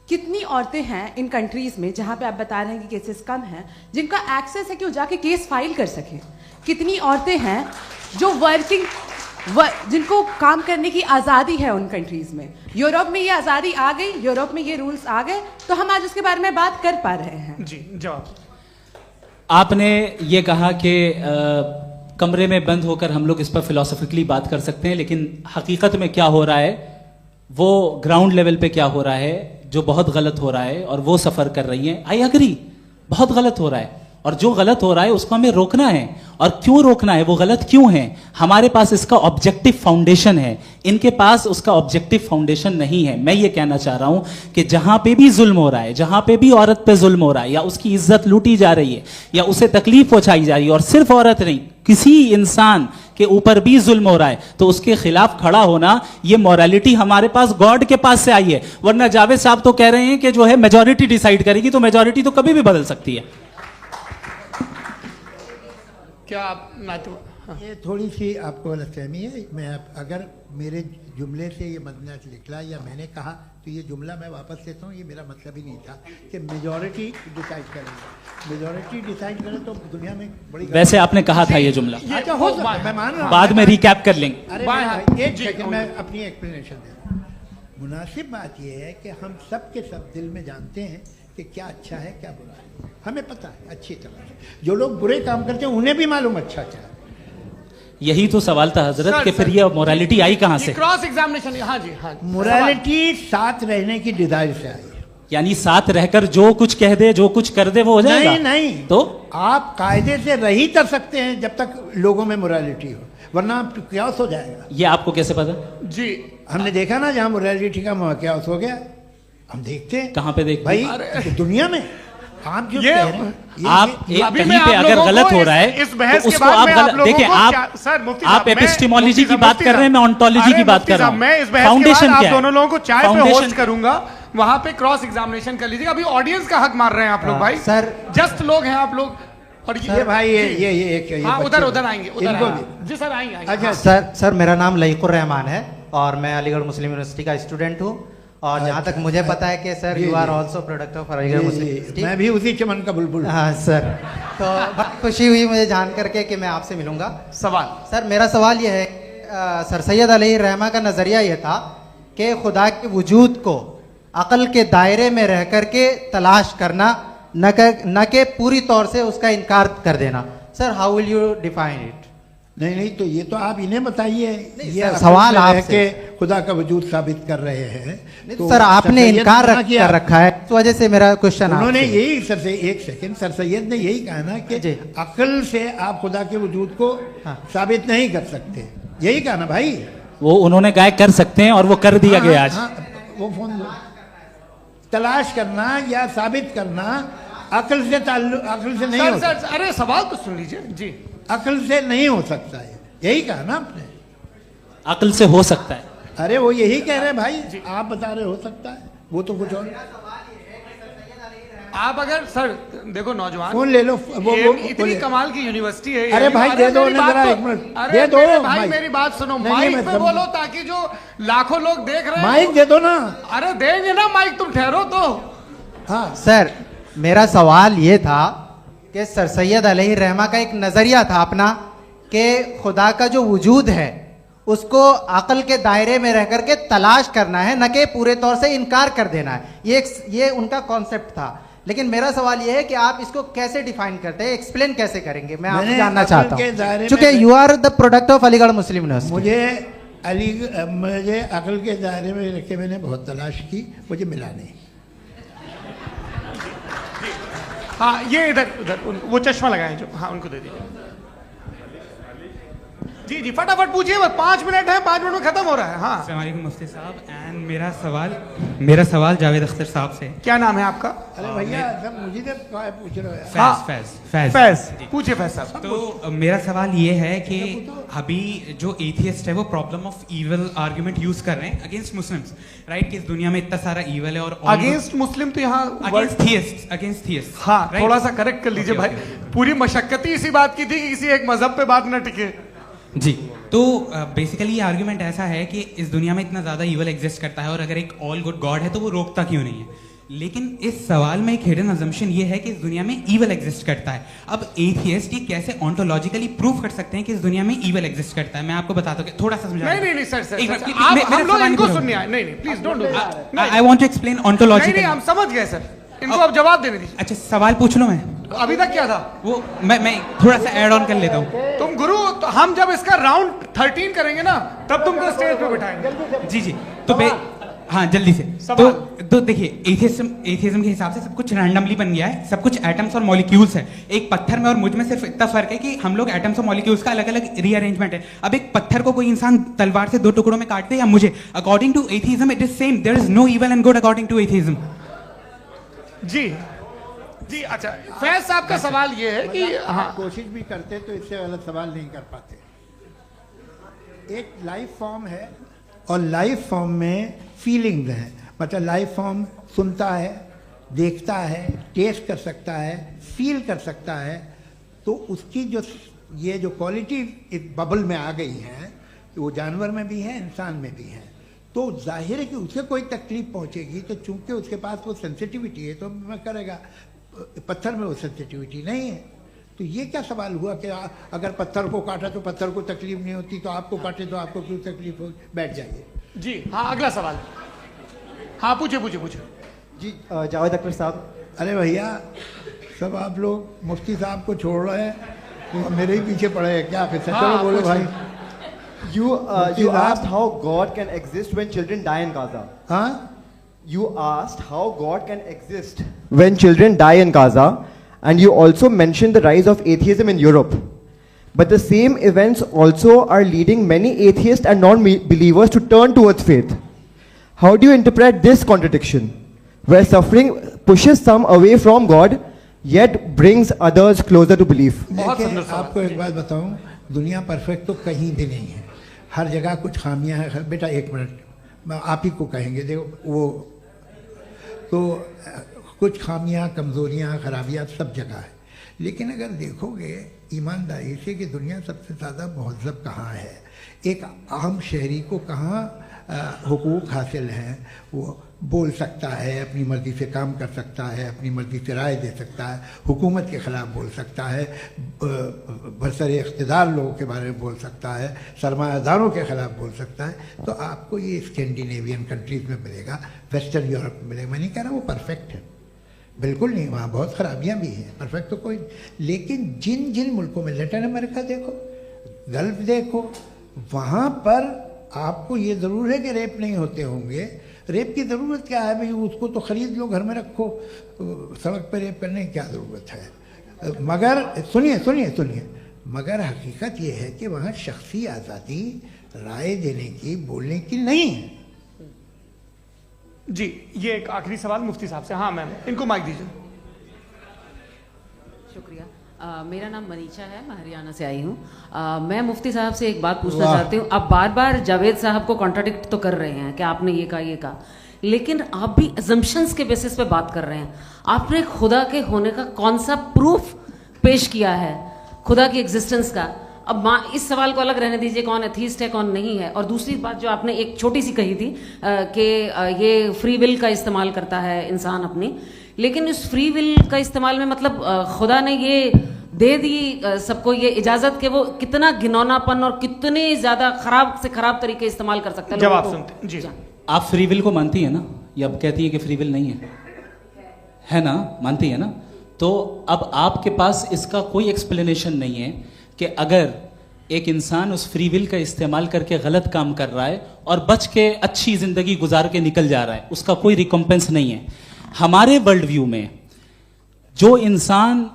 कितनी औरतें हैं इन कंट्रीज में जहां पे आप बता रहे हैं कि केसेस कम हैं, जिनका एक्सेस है कि वो जाके केस फाइल कर सकें। कितनी औरतें हैं जो जिनको काम करने की आज़ादी है उन कंट्रीज में। यूरोप में ये आज़ादी आ गई, यूरोप में ये रूल्स आ गए, तो हम आज उसके बारे में बात कर पा रहे हैं। जी, जवाब। आपने ये कहा कि कमरे में बंद होकर हम लोग इस पर फिलोसफिकली बात कर सकते हैं, लेकिन हकीकत में क्या हो रहा है, वो ग्राउंड लेवल पे क्या हो रहा है, जो बहुत गलत हो रहा है, और वो सफ़र कर रही हैं। आई अग्री, बहुत गलत हो रहा है, और जो गलत हो रहा है उसको हमें रोकना है। और क्यों रोकना है, वो गलत क्यों है, हमारे पास इसका ऑब्जेक्टिव फाउंडेशन है, इनके पास उसका ऑब्जेक्टिव फाउंडेशन नहीं है। मैं ये कहना चाह रहा हूं कि जहां पे भी जुल्म हो रहा है, जहां पे भी औरत पे जुल्म हो रहा है, या उसकी इज्जत लूटी जा रही है, या उसे तकलीफ पहुंचाई जा रही है, और सिर्फ औरत नहीं, किसी इंसान के ऊपर भी जुल्म हो रहा है, तो उसके खिलाफ खड़ा होना, ये मॉरलिटी हमारे पास गॉड के पास से आई है। वरना जावेद साहब तो कह रहे हैं कि जो है मेजोरिटी डिसाइड करेगी, तो मेजोरिटी तो कभी भी बदल सकती है। क्या आप ये थोड़ी सी आपको गलतफहमी है। मैं अगर मेरे जुमले से ये मदनात निकला या मैंने कहा तो ये जुमला मैं वापस लेता हूँ। ये मेरा मतलब ही नहीं था कि मेजॉरिटी डिसाइड करेगी। मेजॉरिटी डिसाइड करे तो दुनिया में बड़ी वैसे आपने कहा था ये जुमला, अच्छा हो सकता है, मैं मान रहा हूँ। बाद में रिकैप कर लेंगे। अरे भाई, एक सेकंड मैं अपनी एक्सप्लेनेशन देता हूँ। मुनासिब बात यह है कि हम सब के सब दिल में जानते हैं कि क्या अच्छा है क्या बुरा है, हमें पता है अच्छी तरह से। जो लोग बुरे काम करते हैं उन्हें भी मालूम अच्छा क्या है। यही तो सवाल था हजरत कि फिर ये मोरालिटी आई कहाँ से? Cross examination. हाँ जी, हाँ। मोरालिटी साथ रहने की डिजायर से आई है। यानी साथ रहकर जो कुछ कह दे, जो कुछ कर दे, वो हो जाएगा? नहीं नहीं, तो आप कायदे से रह ही कर सकते हैं जब तक लोगों में मोरालिटी हो, वरना क्यास हो जाएगा। ये आपको कैसे पता? जी, हमने देखा ना, जहाँ मोरालिटी का क्यास हो गया, हम देखते हैं। कहाँ पे देखते भाई? हैं? दुनिया में। आप जो ये, कह रहे हैं, आप कहीं पे अगर गलत हो रहा है इस बहस तो के उसको बाद आप मैं गलत देखिए। आप एपिस्टेमोलॉजी की बात कर रहे हैं, मैं ऑन्टोलॉजी की बात कर रहा हूँ। मैं इस बहस फाउंडेशन के बाद क्या आप दोनों लोगों को चाय पे फाउंडेशन होस्ट करूंगा, वहां पे क्रॉस एग्जामिनेशन कर लीजिएगा। अभी ऑडियंस का हक मार रहे हैं आप लोग भाई। सर, जस्ट लोग हैं आप लोग। और ये भाई ये एक हाँ, उधर आएंगे, उधर इनको आएंगे। जी सर, आएंगे। अच्छा सर मेरा नाम लईकुर रहमान है और मैं अलीगढ़ मुस्लिम यूनिवर्सिटी का स्टूडेंट हूँ। और जहाँ तक मुझे पता है कि sir you are also product of Aligarh Muslim University. मैं भी उसी चमन का बुलबुल। हाँ सर, तो बहुत खुशी हुई मुझे जान करके कि मैं आपसे मिलूंगा। सवाल सर, मेरा सवाल यह है, सर सैयद अलैहिर्रहमा का नज़रिया यह था कि खुदा के वजूद को अक़ल के दायरे में रह कर के तलाश करना, न कि पूरी तौर से उसका इनकार कर देना। Sir, how will you define it? नहीं, तो ये तो आप इन्हें बताइए। ये सवाल आपसे खुदा का वजूद साबित कर रहे हैं तो सर आपने इनकार कर रखा है, इस वजह से मेरा क्वेश्चन उन्होंने यही सर से एक सेकंड, सर सैयद ने यही कहा ना कि अकल से आप खुदा के वजूद को साबित नहीं कर सकते, यही कहा ना भाई। वो उन्होंने कहा कर सकते हैं और वो कर दिया गया आज। वो फोन तलाश करना या साबित करना अकल से अकल से नहीं हो सकता। अरे सवाल तो सुन लीजिए जी। अकल से नहीं हो सकता है, यही कहा ना आपने। अकल से हो सकता है। अरे वो यही कह रहे हैं भाई, आप बता रहे हो सकता है, वो तो कुछ और। आप अगर सर देखो नौजवान फोन ले लो, वो इतनी कमाल की यूनिवर्सिटी है। अरे भाई दे दो ना जरा, एक मिनट दे दो भाई, मेरी बात सुनो। माइक पे बोलो ताकि जो लाखों लोग देख रहे हैं। माइक दे दो ना। अरे देंगे ना माइक, तुम ठहरो तो। हाँ सर, मेरा सवाल ये था कि सर सैयद अलैहिर्रहमा का एक नजरिया था अपना कि खुदा का जो वजूद है उसको अकल के दायरे में रह करके तलाश करना है, न कि पूरे तौर से इनकार कर देना है। ये उनका कॉन्सेप्ट था। लेकिन मेरा सवाल ये है कि आप इसको कैसे डिफाइन करते हैं, एक्सप्लेन कैसे करेंगे, मैं आपसे जानना चाहता हूँ। चूंकि you are the product of Aligarh Muslim University. मुझे अकल के दायरे में रख के मैंने बहुत तलाश की, मुझे मिला नहीं। हाँ, ये इधर वो चश्मा लगाए जो, हाँ उनको दे दीजिए। जी जी फटाफट पूछिए, बस 5 मिनट है, 5 मिनट में खत्म हो रहा है। हाँ, अस्सलाम वालेकुम मुफ्ती साहब। एंड मेरा सवाल जावेद अख्तर साहब से। क्या नाम है आपका? अरे भैया सब मुझे पूछ रहे हो। फैज पूछिए फैज साहब। तो मेरा सवाल ये है कि अभी जो एथियस्ट है वो problem of evil argument use कर रहे हैं अगेंस्ट मुस्लिम्स, राइट? कि इस दुनिया में इतना सारा इविल है और अगेंस्ट मुस्लिम तो यहाँ अगेंस्ट थियस्ट। हाँ, थोड़ा सा करेक्ट कर लीजिए भाई। पूरी मशक्कत ही इसी बात की थी कि किसी एक मजहब पे बात न टिके। जी, तो बेसिकली ये आर्ग्यूमेंट ऐसा है कि इस दुनिया में इतना ज्यादा इविल एग्जिस्ट करता है और अगर एक ऑल गुड गॉड है तो वो रोकता क्यों नहीं है? लेकिन इस सवाल में एक हिडन अजम्पशन ये है कि इस दुनिया में इविल एग्जिस्ट करता है। अब एथियस्ट ये कैसे ऑन्टोलॉजिकली प्रूव कर सकते हैं कि इस दुनिया में इविल एग्जिस्ट करता है? मैं आपको बताता हूँ, थोड़ा सा समझा। नहीं सर, हम लोग इनको सुनने आए। नहीं please don't do that. I want to explain ontologically. नहीं, हम समझ गए सर, इनको अब जवाब देने दीजिए। अच्छा, सवाल पूछ लो। मैं अभी तक क्या था वो मैं थोड़ा सा ऐड ऑन कर लेता हूँ। तुम गुरु, तो हम जब इसका राउंड 13 करेंगे ना तब तुमको स्टेज पे बिठाएंगे। जी तो हाँ जल्दी से। तो देखिए, एथियज्म के हिसाब से सब कुछ रैंडमली बन गया है, सब कुछ एटम्स और मॉलिक्यूल्स है। एक पत्थर में और मुझ में सिर्फ इतना फर्क है कि हम लोग एटम्स और मॉलिक्यूल्स का अलग अलग रीअरेंजमेंट है। अब एक पत्थर को कोई इंसान तलवार से 2 टुकड़ों में काट दे या मुझे, according to atheism it is same. There is no evil and good according to atheism. जी अच्छा, फैज साहब का सवाल ये है कि हाँ, कोशिश भी करते तो इससे गलत सवाल नहीं कर पाते। एक लाइफ फॉर्म है और लाइफ फॉर्म में फीलिंग्स हैं। मतलब लाइफ फॉर्म सुनता है, देखता है, टेस्ट कर सकता है, फील कर सकता है, तो उसकी जो ये जो क्वालिटी इस बबल में आ गई हैं वो जानवर में भी है, इंसान में भी है, तो जाहिर है कि उसे कोई तकलीफ पहुंचेगी, तो चूंकि उसके पास वो सेंसिटिविटी है तो मैं करेगा। पत्थर में वो सेंसिटिविटी नहीं है। तो ये क्या सवाल हुआ कि अगर पत्थर को काटा तो पत्थर को तकलीफ नहीं होती, तो आपको काटे तो आपको क्यों तकलीफ हो? बैठ जाइए जी। हाँ, अगला सवाल। हाँ, पूछे जी। जावेद अख्तर साहब। अरे भैया, सब आप लोग मुफ्ती साहब को छोड़ रहे हैं, तो मेरे ही पीछे पड़े हैं क्या? फिर चलो बोलो भाई। You asked how God can exist when children die in Gaza. हाँ? You asked how God can exist when children die in Gaza, and you also mentioned the rise of atheism in Europe. But the same events also are leading many atheists and non-believers to turn towards faith. How do you interpret this contradiction, where suffering pushes some away from God, yet brings others closer to belief? देखिए, आपको एक बात बताऊं, दुनिया perfect तो कहीं भी नहीं है, हर जगह कुछ खामियां हैं। बेटा एक मिनट, आप ही को कहेंगे, देखो वो तो कुछ खामियां, कमज़ोरियां, खराबियां सब जगह है। लेकिन अगर देखोगे ईमानदारी से कि दुनिया सबसे ज़्यादा महज़ब कहाँ है, एक आम शहरी को कहाँ हुकूक हासिल हैं, वो बोल सकता है, अपनी मर्ज़ी से काम कर सकता है, अपनी मर्ज़ी से राय दे सकता है, हुकूमत के ख़िलाफ़ बोल सकता है, बरसर इक़्तिदार लोगों के बारे में बोल सकता है, सरमायादारों के ख़िलाफ़ बोल सकता है। तो आपको ये स्कैंडिनेवियन कंट्रीज़ में मिलेगा, वेस्टर्न यूरोप में मिलेगा। मैं नहीं कह रहा वो परफेक्ट है, बिल्कुल नहीं, वहाँ बहुत ख़राबियाँ भी हैं, परफेक्ट तो कोई। लेकिन जिन जिन मुल्कों में, लैटिन अमेरिका देखो, गल्फ देखो, वहाँ पर आपको ये ज़रूर है कि रेप नहीं होते होंगे। रेप की ज़रूरत क्या है भाई? उसको तो ख़रीद लो, घर में रखो, सड़क पर रेप करने की क्या ज़रूरत है? मगर सुनिए, मगर हकीकत ये है कि वहाँ शख्सी आज़ादी राय देने की, बोलने की नहीं है। जी, ये एक आखिरी सवाल मुफ्ती साहब से। हाँ मैम, इनको माइक दीजिए। शुक्रिया। मेरा नाम मनीषा है, मैं हरियाणा से आई हूँ। मैं मुफ्ती साहब से एक बात पूछना चाहती हूँ। आप बार बार जावेद साहब को कॉन्ट्राडिक्ट तो कर रहे हैं कि आपने ये कहा, लेकिन आप भी अजम्पशंस के बेसिस पे बात कर रहे हैं। आपने खुदा के होने का कौन सा प्रूफ पेश किया है, खुदा की एग्जिस्टेंस का? अब इस सवाल को अलग रहने दीजिए, कौन एथीस्ट है कौन नहीं है। और दूसरी बात जो आपने एक छोटी सी कही थी कि ये फ्री विल का इस्तेमाल करता है इंसान अपनी, लेकिन इस फ्री विल का इस्तेमाल में मतलब खुदा ने ये दे दी सबको ये इजाजत कि वो कितना घिनौनापन और कितने ज्यादा खराब से खराब तरीके इस्तेमाल कर सकते हैं। जवाब सुनते जी। आप फ्री विल को मानती है ना, या अब कहती है कि फ्री विल नहीं है ना? मानती है ना? तो अब आपके पास इसका कोई एक्सप्लेनेशन नहीं है कि अगर एक इंसान उस फ्री विल का इस्तेमाल करके गलत काम कर रहा है और बच के अच्छी जिंदगी गुजार के निकल जा रहा है, उसका कोई रिकम्पेंस नहीं है। हमारे वर्ल्ड व्यू में जो इंसान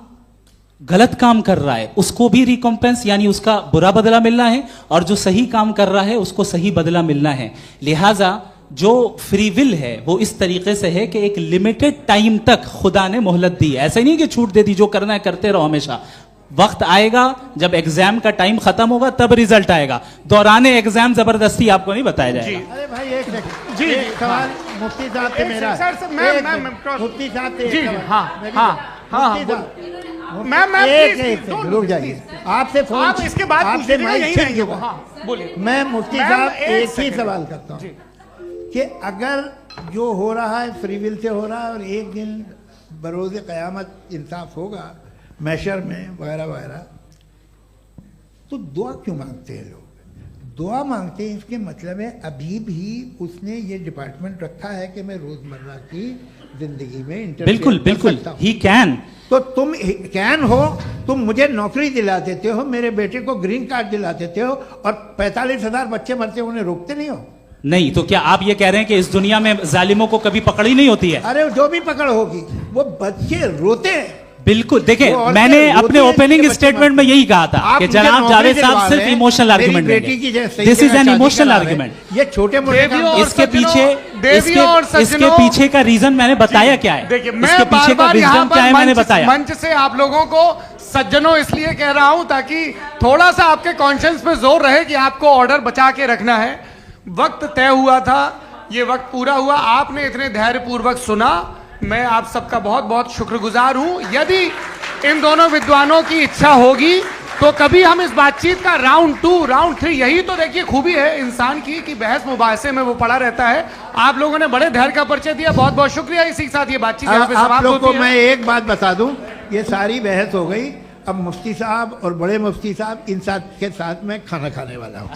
गलत काम कर रहा है उसको भी रिकम्पेंस यानी उसका बुरा बदला मिलना है, और जो सही काम कर रहा है उसको सही बदला मिलना है। लिहाजा जो फ्री विल है वो इस तरीके से है कि एक लिमिटेड टाइम तक खुदा ने मोहलत दी है। ऐसा नहीं कि छूट दे दी, जो करना है करते रहो हमेशा। वक्त आएगा जब एग्जाम का टाइम खत्म होगा तब रिजल्ट आएगा, दौराने एग्जाम जबरदस्ती आपको नहीं बताया जाएगा। अरे भाई एक सेकंड, जी सवाल मुफ्ती साहब से मेरा, मुफ्ती साहब से, रुक जाइए, आपसे फोन, आप इसके बाद आपसे बोलिए। मैं मुफ्ती साहब एक ही सवाल करता हूँ कि अगर जो हो रहा है फ्री विल से हो रहा है और एक दिन बरोज़ क़यामत इंसाफ होगा मैशर में वगैरह वगैरह, तो दुआ क्यों मांगते हैं लोग? दुआ मांगते हैं इसके मतलब है अभी भी उसने ये डिपार्टमेंट रखा है कि मैं रोजमर्रा की जिंदगी में बिल्कुल बिल्कुल ही कैन। तो तुम कैन हो, तुम मुझे नौकरी दिला देते हो, मेरे बेटे को ग्रीन कार्ड दिला देते हो, और 45,000 बच्चे मरते उन्हें रोकते नहीं हो। नहीं तो क्या आप ये कह रहे हैं कि इस दुनिया में जालिमों को कभी पकड़ ही नहीं होती है? अरे जो भी पकड़ होगी वो बच्चे रोते हैं। बिल्कुल, देखें मैंने अपने ओपनिंग स्टेटमेंट में यही कहा था कि जनाब जावेद साहब सिर्फ इमोशनल आर्गुमेंट देंगे। This is an emotional argument. ये छोटे मोटे इसके पीछे का रीजन मैंने बताया क्या है, देखिए मैं बार-बार यहाँ पर मंच से आप लोगों को सज्जनों इसलिए कह रहा हूं ताकि थोड़ा सा आपके कॉन्शियंस पे जोर रहे कि आपको ऑर्डर बचा के रखना है। वक्त तय हुआ था, ये वक्त पूरा हुआ, आपने इतने धैर्यपूर्वक सुना, मैं आप सबका बहुत बहुत शुक्रगुजार हूं। यदि इन दोनों विद्वानों की इच्छा होगी तो कभी हम इस बातचीत का राउंड 2, राउंड 3, यही तो देखिए खूबी है इंसान की कि बहस मुबाहसे में वो पड़ा रहता है। आप लोगों ने बड़े धैर्य का परिचय दिया, बहुत बहुत शुक्रिया। इसी के साथ ये बातचीत यहाँ पे आप लोग को होती है। मैं एक बात बता दूं, ये सारी बहस हो गई, अब मुफ्ती साहब और बड़े मुफ्ती साहब इन साथ के साथ में खाना खाने वाला हूँ।